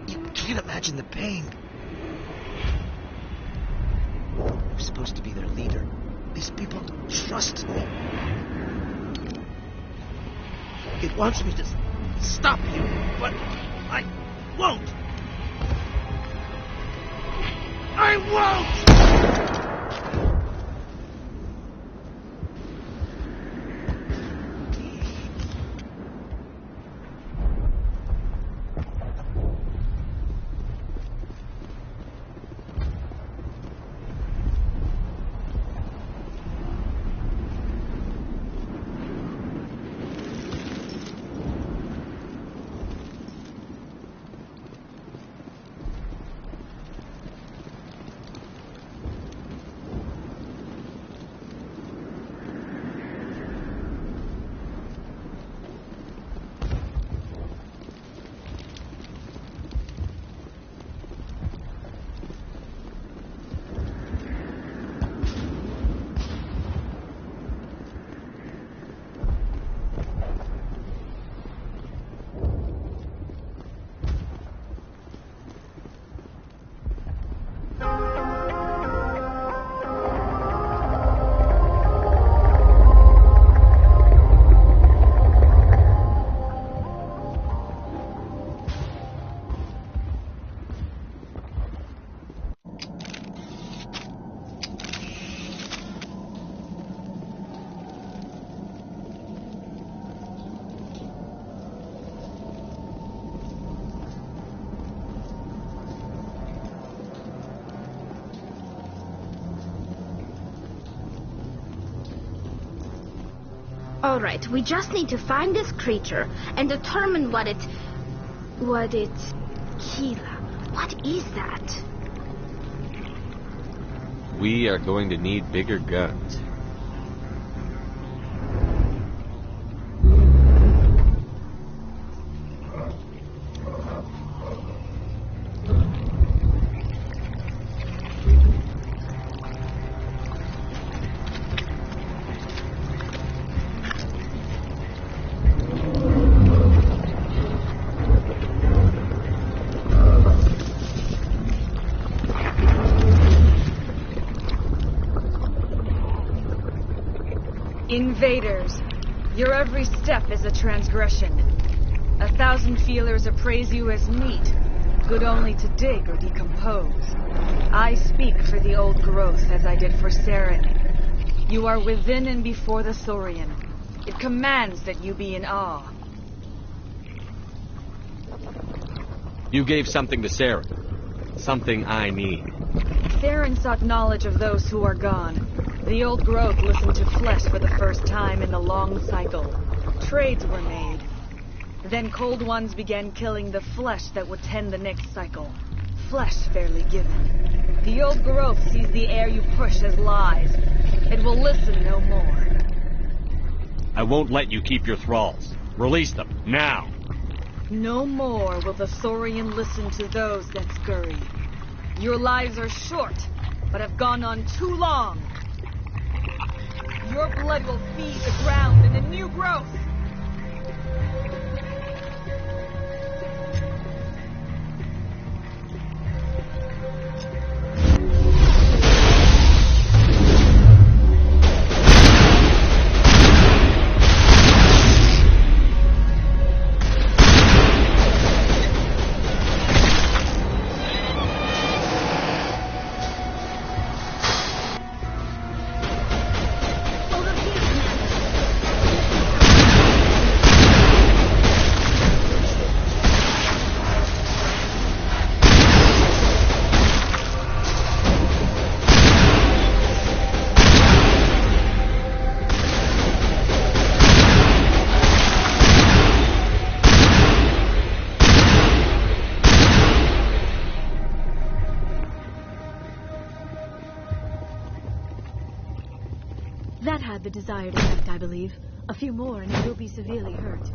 Speaker 13: You can't imagine the pain. I'm supposed to be their leader. These people trust me. It wants me to stop you, but I won't. I won't!
Speaker 2: Alright, we just need to find this creature and determine what it's... Keela. What is that?
Speaker 5: We are going to need bigger guns.
Speaker 14: Invaders, your every step is a transgression. 1,000 feelers appraise you as meat, good only to dig or decompose. I speak for the old growth as I did for Saren. You are within and before the Saurian. It commands that you be in awe.
Speaker 5: You gave something to Saren. Something I need.
Speaker 14: Saren sought knowledge of those who are gone. The old growth listened to flesh for the first time in the long cycle. Trades were made. Then cold ones began killing the flesh that would tend the next cycle. Flesh fairly given. The old growth sees the air you push as lies. It will listen no more.
Speaker 5: I won't let you keep your thralls. Release them, now!
Speaker 14: No more will the Saurian listen to those that scurry. Your lives are short, but have gone on too long. Your blood will feed the ground and the new growth.
Speaker 1: That had the desired effect, I believe. A few more and it will be severely hurt.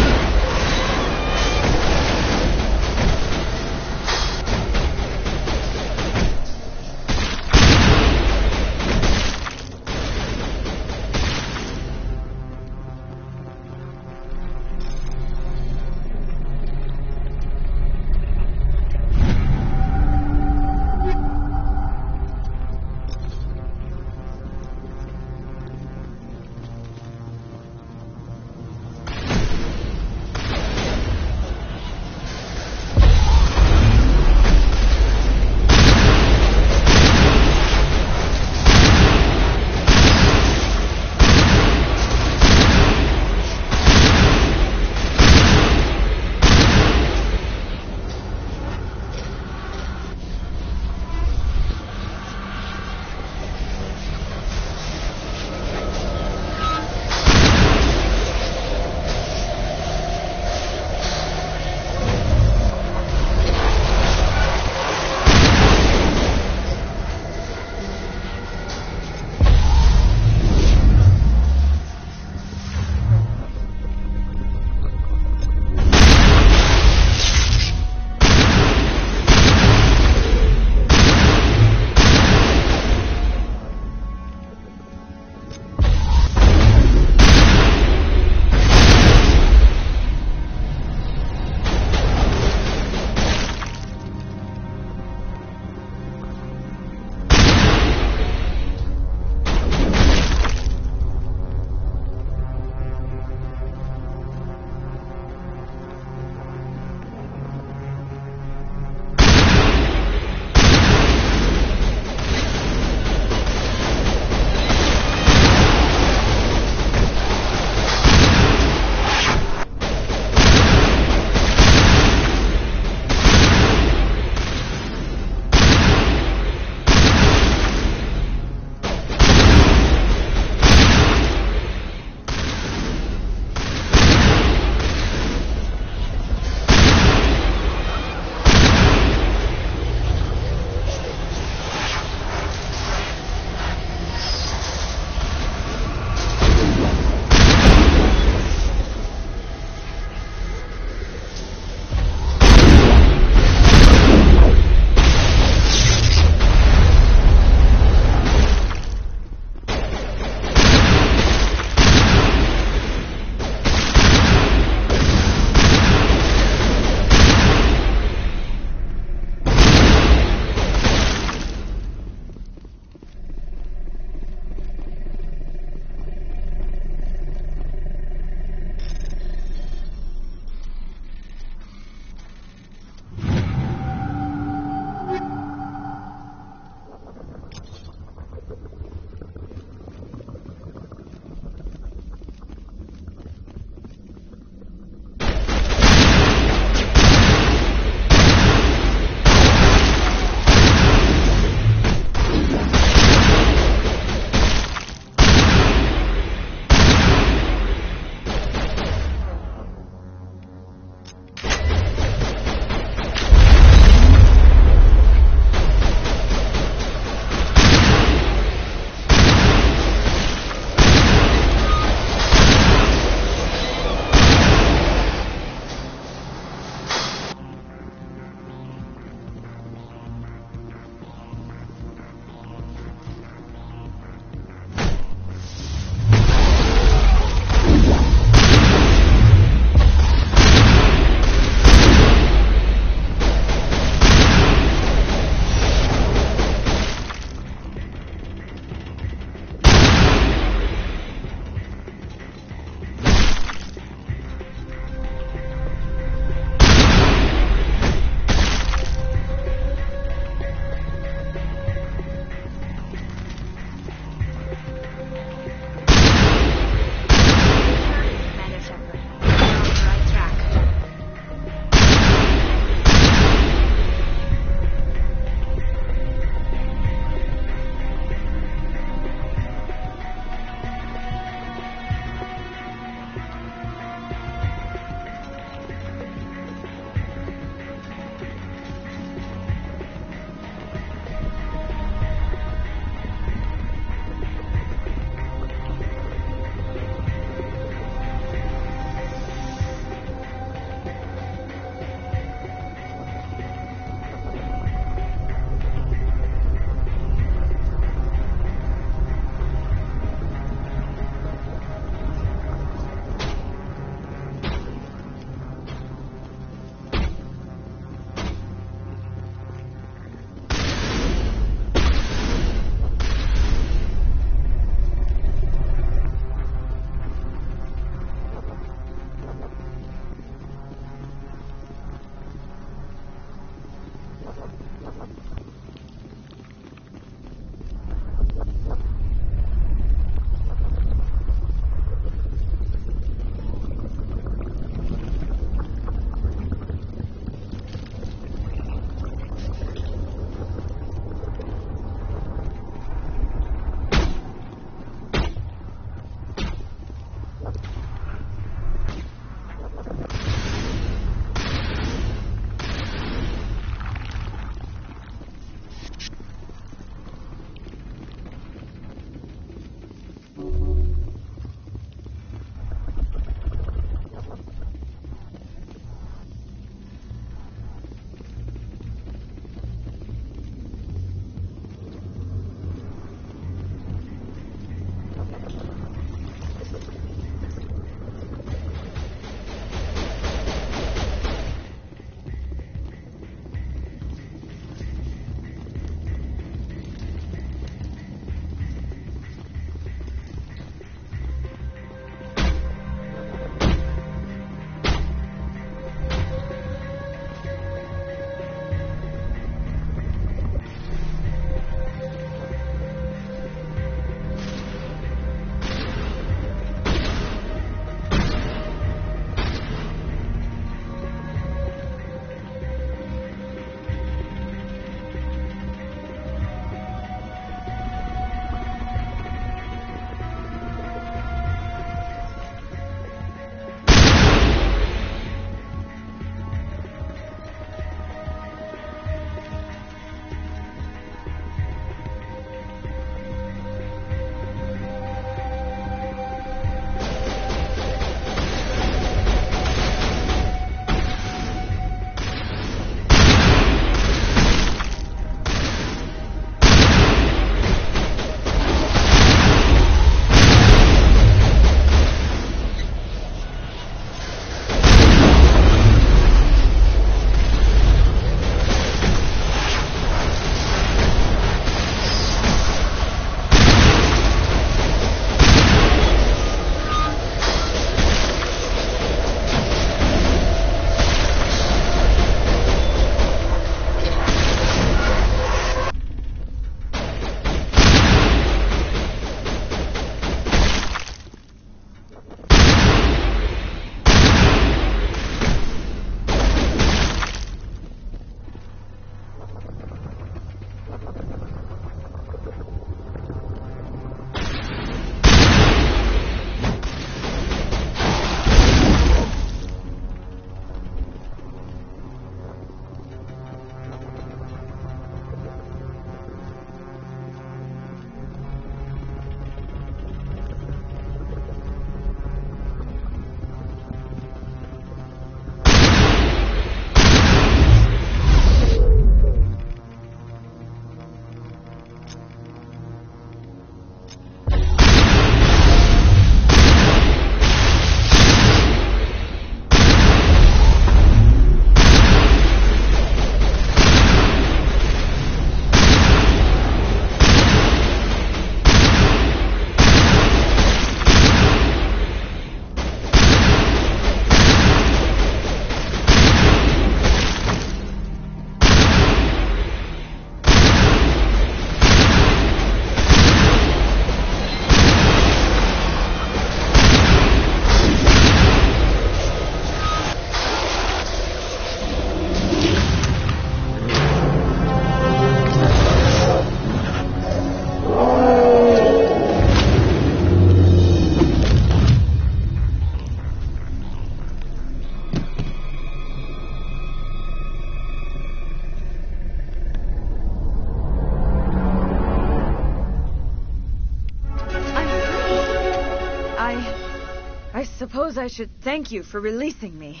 Speaker 14: suppose I should thank you for releasing me.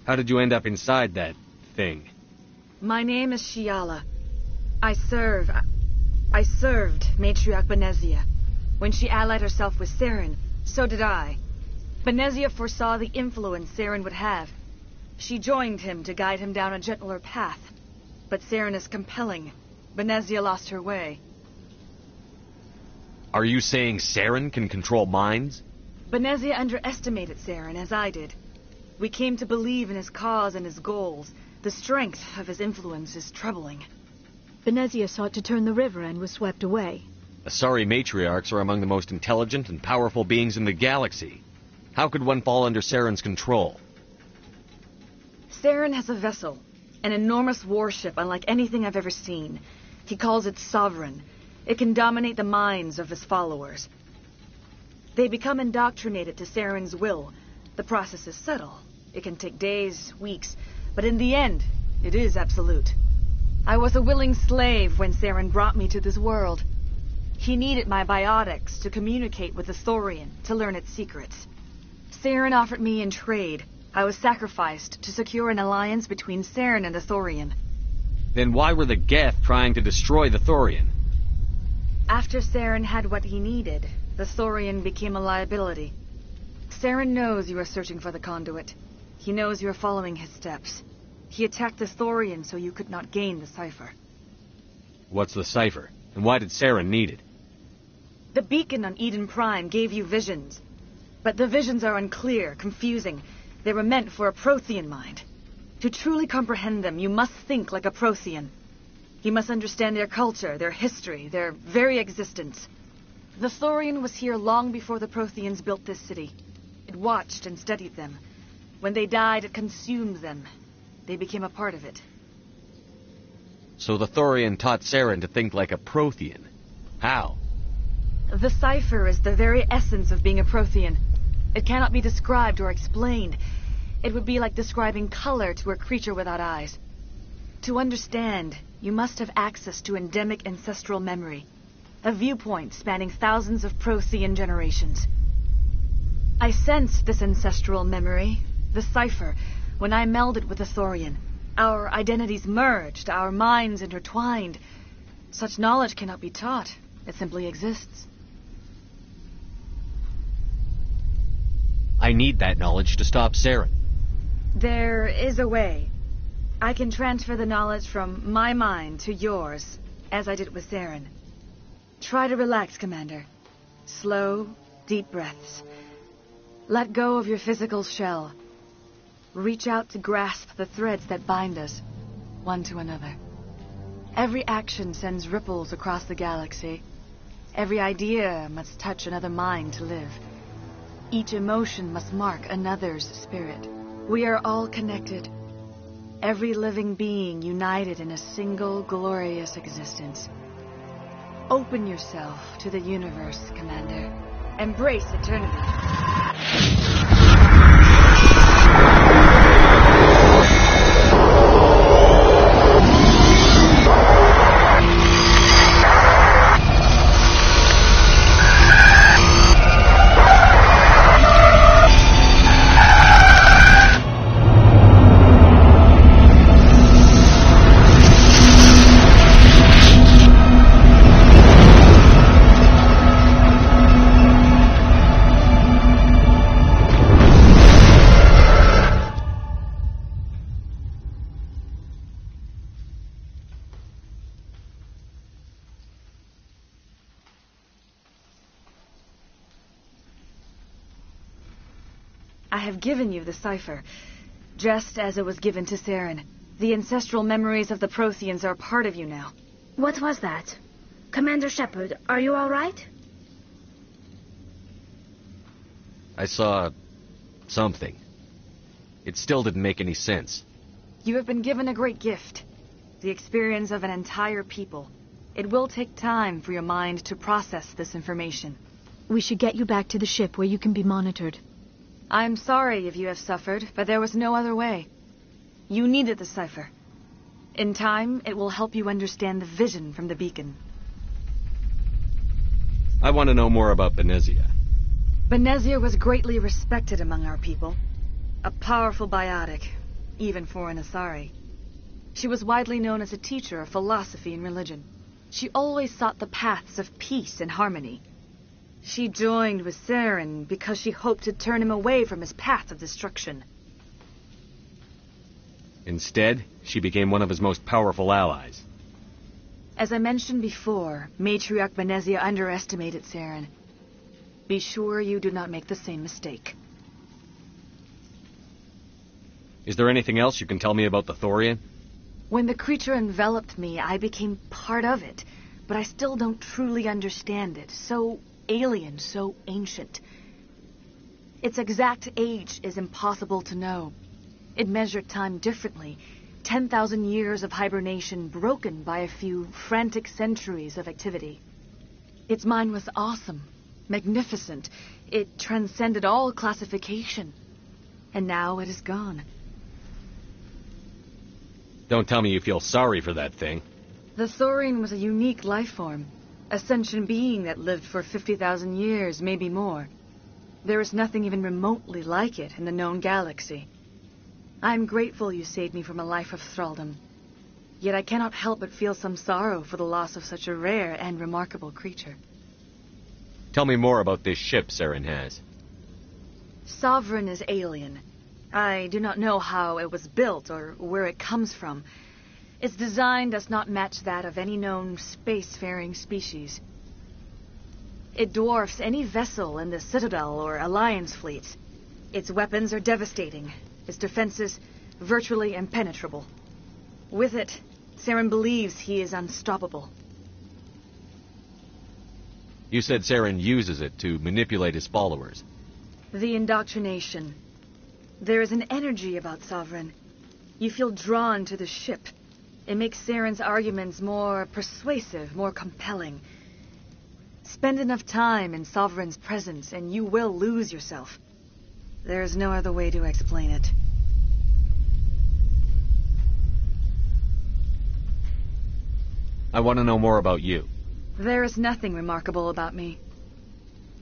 Speaker 5: How did you end up inside that thing?
Speaker 14: My name is Shiala. I served Matriarch Benezia. When she allied herself with Saren, so did I. Benezia foresaw the influence Saren would have. She joined him to guide him down a gentler path. But Saren is compelling. Benezia lost her way.
Speaker 5: Are you saying Saren can control minds?
Speaker 14: Benezia underestimated Saren, as I did. We came to believe in his cause and his goals. The strength of his influence is troubling.
Speaker 1: Benezia sought to turn the river and was swept away.
Speaker 5: Asari matriarchs are among the most intelligent and powerful beings in the galaxy. How could one fall under Saren's control?
Speaker 14: Saren has a vessel, an enormous warship unlike anything I've ever seen. He calls it Sovereign. It can dominate the minds of his followers. They become indoctrinated to Saren's will. The process is subtle. It can take days, weeks, but in the end, it is absolute. I was a willing slave when Saren brought me to this world. He needed my biotics to communicate with the Thorian, to learn its secrets. Saren offered me in trade. I was sacrificed to secure an alliance between Saren and the Thorian.
Speaker 5: Then why were the Geth trying to destroy the Thorian?
Speaker 14: After Saren had what he needed, the Thorian became a liability. Saren knows you are searching for the conduit. He knows you are following his steps. He attacked the Thorian so you could not gain the cipher.
Speaker 5: What's the cipher? And why did Saren need it?
Speaker 14: The beacon on Eden Prime gave you visions. But the visions are unclear, confusing. They were meant for a Prothean mind. To truly comprehend them, you must think like a Prothean. You must understand their culture, their history, their very existence. The Thorian was here long before the Protheans built this city. It watched and studied them. When they died, it consumed them. They became a part of it.
Speaker 5: So the Thorian taught Saren to think like a Prothean. How?
Speaker 14: The cipher is the very essence of being a Prothean. It cannot be described or explained. It would be like describing color to a creature without eyes. To understand, you must have access to endemic ancestral memory, a viewpoint spanning thousands of Prothean generations. I sensed this ancestral memory, the cipher, when I melded with the Thorian. Our identities merged, our minds intertwined. Such knowledge cannot be taught. It simply exists.
Speaker 5: I need that knowledge to stop Saren.
Speaker 14: There is a way. I can transfer the knowledge from my mind to yours, as I did with Saren. Try to relax, Commander. Slow, deep breaths. Let go of your physical shell. Reach out to grasp the threads that bind us, one to another. Every action sends ripples across the galaxy. Every idea must touch another mind to live. Each emotion must mark another's spirit. We are all connected. Every living being united in a single glorious existence. Open yourself to the universe, Commander. Embrace eternity. I have given you the cipher, just as it was given to Saren. The ancestral memories of the Protheans are part of you now.
Speaker 2: What was that? Commander Shepard, are you all right?
Speaker 5: I saw something. It still didn't make any sense.
Speaker 14: You have been given a great gift. The experience of an entire people. It will take time for your mind to process this information.
Speaker 1: We should get you back to the ship where you can be monitored.
Speaker 14: I'm sorry if you have suffered, but there was no other way. You needed the cipher. In time, it will help you understand the vision from the beacon.
Speaker 5: I want to know more about Benezia.
Speaker 14: Benezia was greatly respected among our people. A powerful biotic, even for an Asari. She was widely known as a teacher of philosophy and religion. She always sought the paths of peace and harmony. She joined with Saren because she hoped to turn him away from his path of destruction.
Speaker 5: Instead, she became one of his most powerful allies.
Speaker 14: As I mentioned before, Matriarch Benezia underestimated Saren. Be sure you do not make the same mistake.
Speaker 5: Is there anything else you can tell me about the Thorian?
Speaker 14: When the creature enveloped me, I became part of it, but I still don't truly understand it. So alien, so ancient. Its exact age is impossible to know. It measured time differently. 10,000 years of hibernation broken by a few frantic centuries of activity. Its mind was awesome, magnificent. It transcended all classification. And now it is gone.
Speaker 5: Don't tell me you feel sorry for that thing.
Speaker 14: The Thorian was a unique life form. A sentient being that lived for 50,000 years, maybe more. There is nothing even remotely like it in the known galaxy. I'm grateful you saved me from a life of thraldom. Yet I cannot help but feel some sorrow for the loss of such a rare and remarkable creature.
Speaker 5: Tell me more about this ship Saren has.
Speaker 14: Sovereign is alien. I do not know how it was built or where it comes from. Its design does not match that of any known spacefaring species. It dwarfs any vessel in the Citadel or Alliance fleets. Its weapons are devastating. Its defenses virtually impenetrable. With it, Saren believes he is unstoppable.
Speaker 5: You said Saren uses it to manipulate his followers.
Speaker 14: The indoctrination. There is an energy about Sovereign. You feel drawn to the ship. It makes Saren's arguments more persuasive, more compelling. Spend enough time in Sovereign's presence and you will lose yourself. There is no other way to explain it.
Speaker 5: I want to know more about you.
Speaker 14: There is nothing remarkable about me.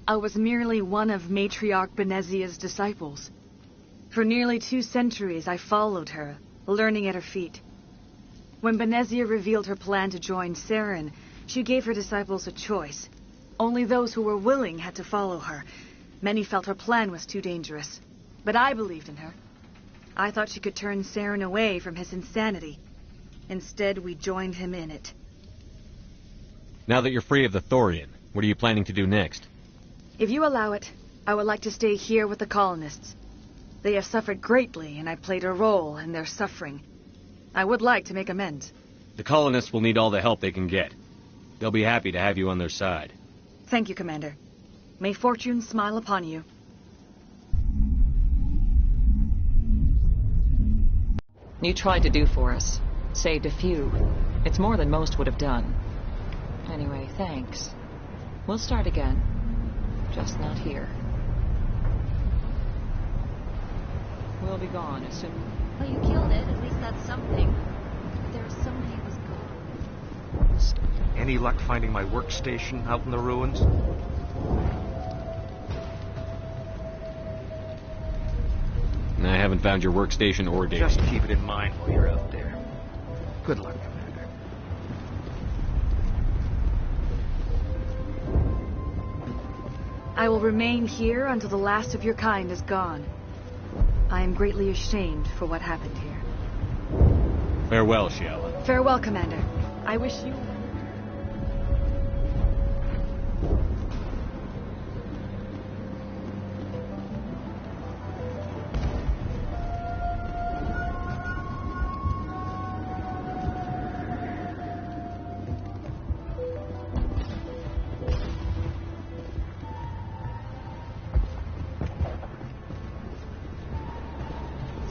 Speaker 14: I was merely one of Matriarch Benezia's disciples. For nearly 2 centuries I followed her, learning at her feet. When Benezia revealed her plan to join Saren, she gave her disciples a choice. Only those who were willing had to follow her. Many felt her plan was too dangerous. But I believed in her. I thought she could turn Saren away from his insanity. Instead, we joined him in it.
Speaker 5: Now that you're free of the Thorian, what are you planning to do next?
Speaker 14: If you allow it, I would like to stay here with the colonists. They have suffered greatly, and I played a role in their suffering. I would like to make amends.
Speaker 5: The colonists will need all the help they can get. They'll be happy to have you on their side.
Speaker 14: Thank you, Commander. May fortune smile upon you.
Speaker 4: You tried to do for us. Saved a few. It's more than most would have done. Anyway, thanks. We'll start again. Just not here. We'll be gone as soon...
Speaker 1: Well, you killed it. At least that's something. There was somebody who was gone.
Speaker 12: Any luck finding my workstation out in the ruins?
Speaker 5: I haven't found your workstation or data.
Speaker 12: Just keep it in mind while you're out there. Good luck, Commander.
Speaker 14: I will remain here until the last of your kind is gone. I am greatly ashamed for what happened here.
Speaker 5: Farewell, Shiala.
Speaker 14: Farewell, Commander. I wish you...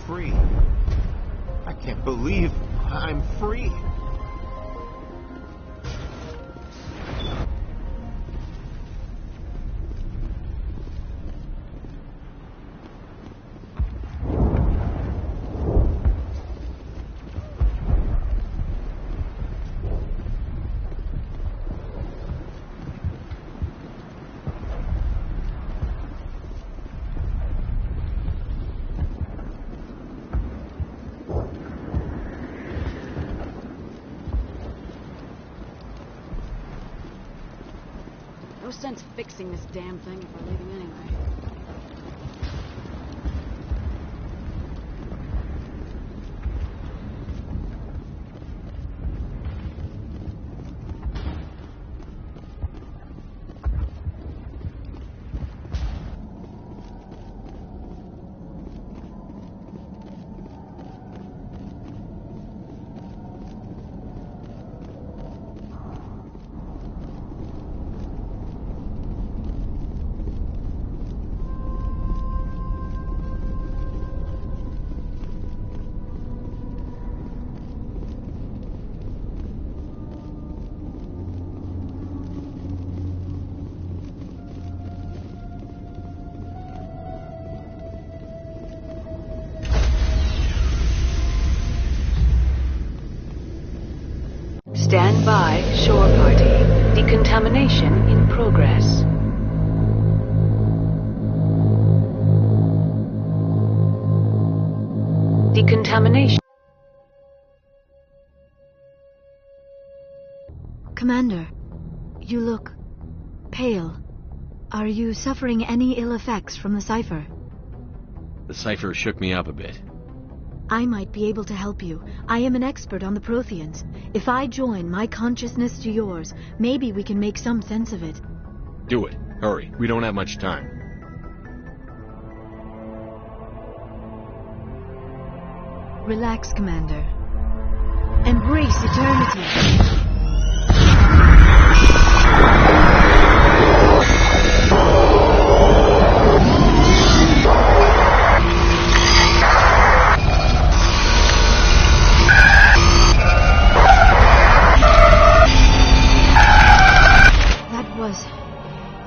Speaker 13: Free. I can't believe I'm free.
Speaker 14: sense fixing this damn thing if we're leaving anyway.
Speaker 15: Stand by, shore party. Decontamination in progress. Decontamination.
Speaker 1: Commander, you look pale. Are you suffering any ill effects from the cipher?
Speaker 5: The cipher shook me up a bit.
Speaker 1: I might be able to help you. I am an expert on the Protheans. If I join my consciousness to yours, maybe we can make some sense of it.
Speaker 5: Do it. Hurry. We don't have much time.
Speaker 1: Relax, Commander. Embrace eternity.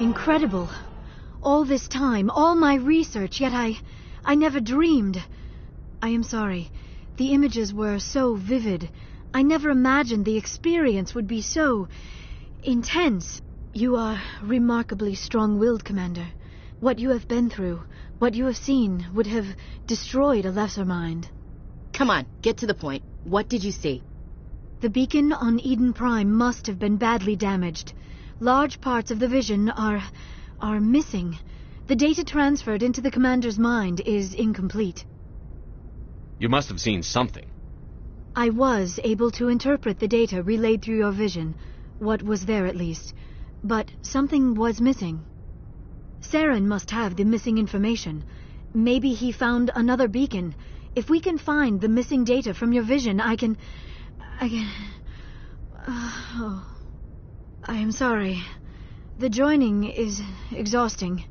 Speaker 1: Incredible. All this time, all my research, yet I never dreamed. I am sorry. The images were so vivid. I never imagined the experience would be so intense. You are remarkably strong-willed, Commander. What you have been through, what you have seen, would have destroyed a lesser mind.
Speaker 16: Come on, get to the point. What did you see?
Speaker 1: The beacon on Eden Prime must have been badly damaged. Large parts of the vision are missing. The data transferred into the commander's mind is incomplete.
Speaker 5: You must have seen something.
Speaker 1: I was able to interpret the data relayed through your vision, what was there at least, but something was missing. Saren must have the missing information. Maybe he found another beacon. If we can find the missing data from your vision, I can... I am sorry. The joining is exhausting.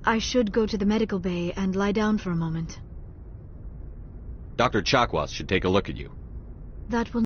Speaker 1: I should go to the medical bay and lie down for a moment.
Speaker 5: Dr. Chakwas should take a look at you.
Speaker 1: That will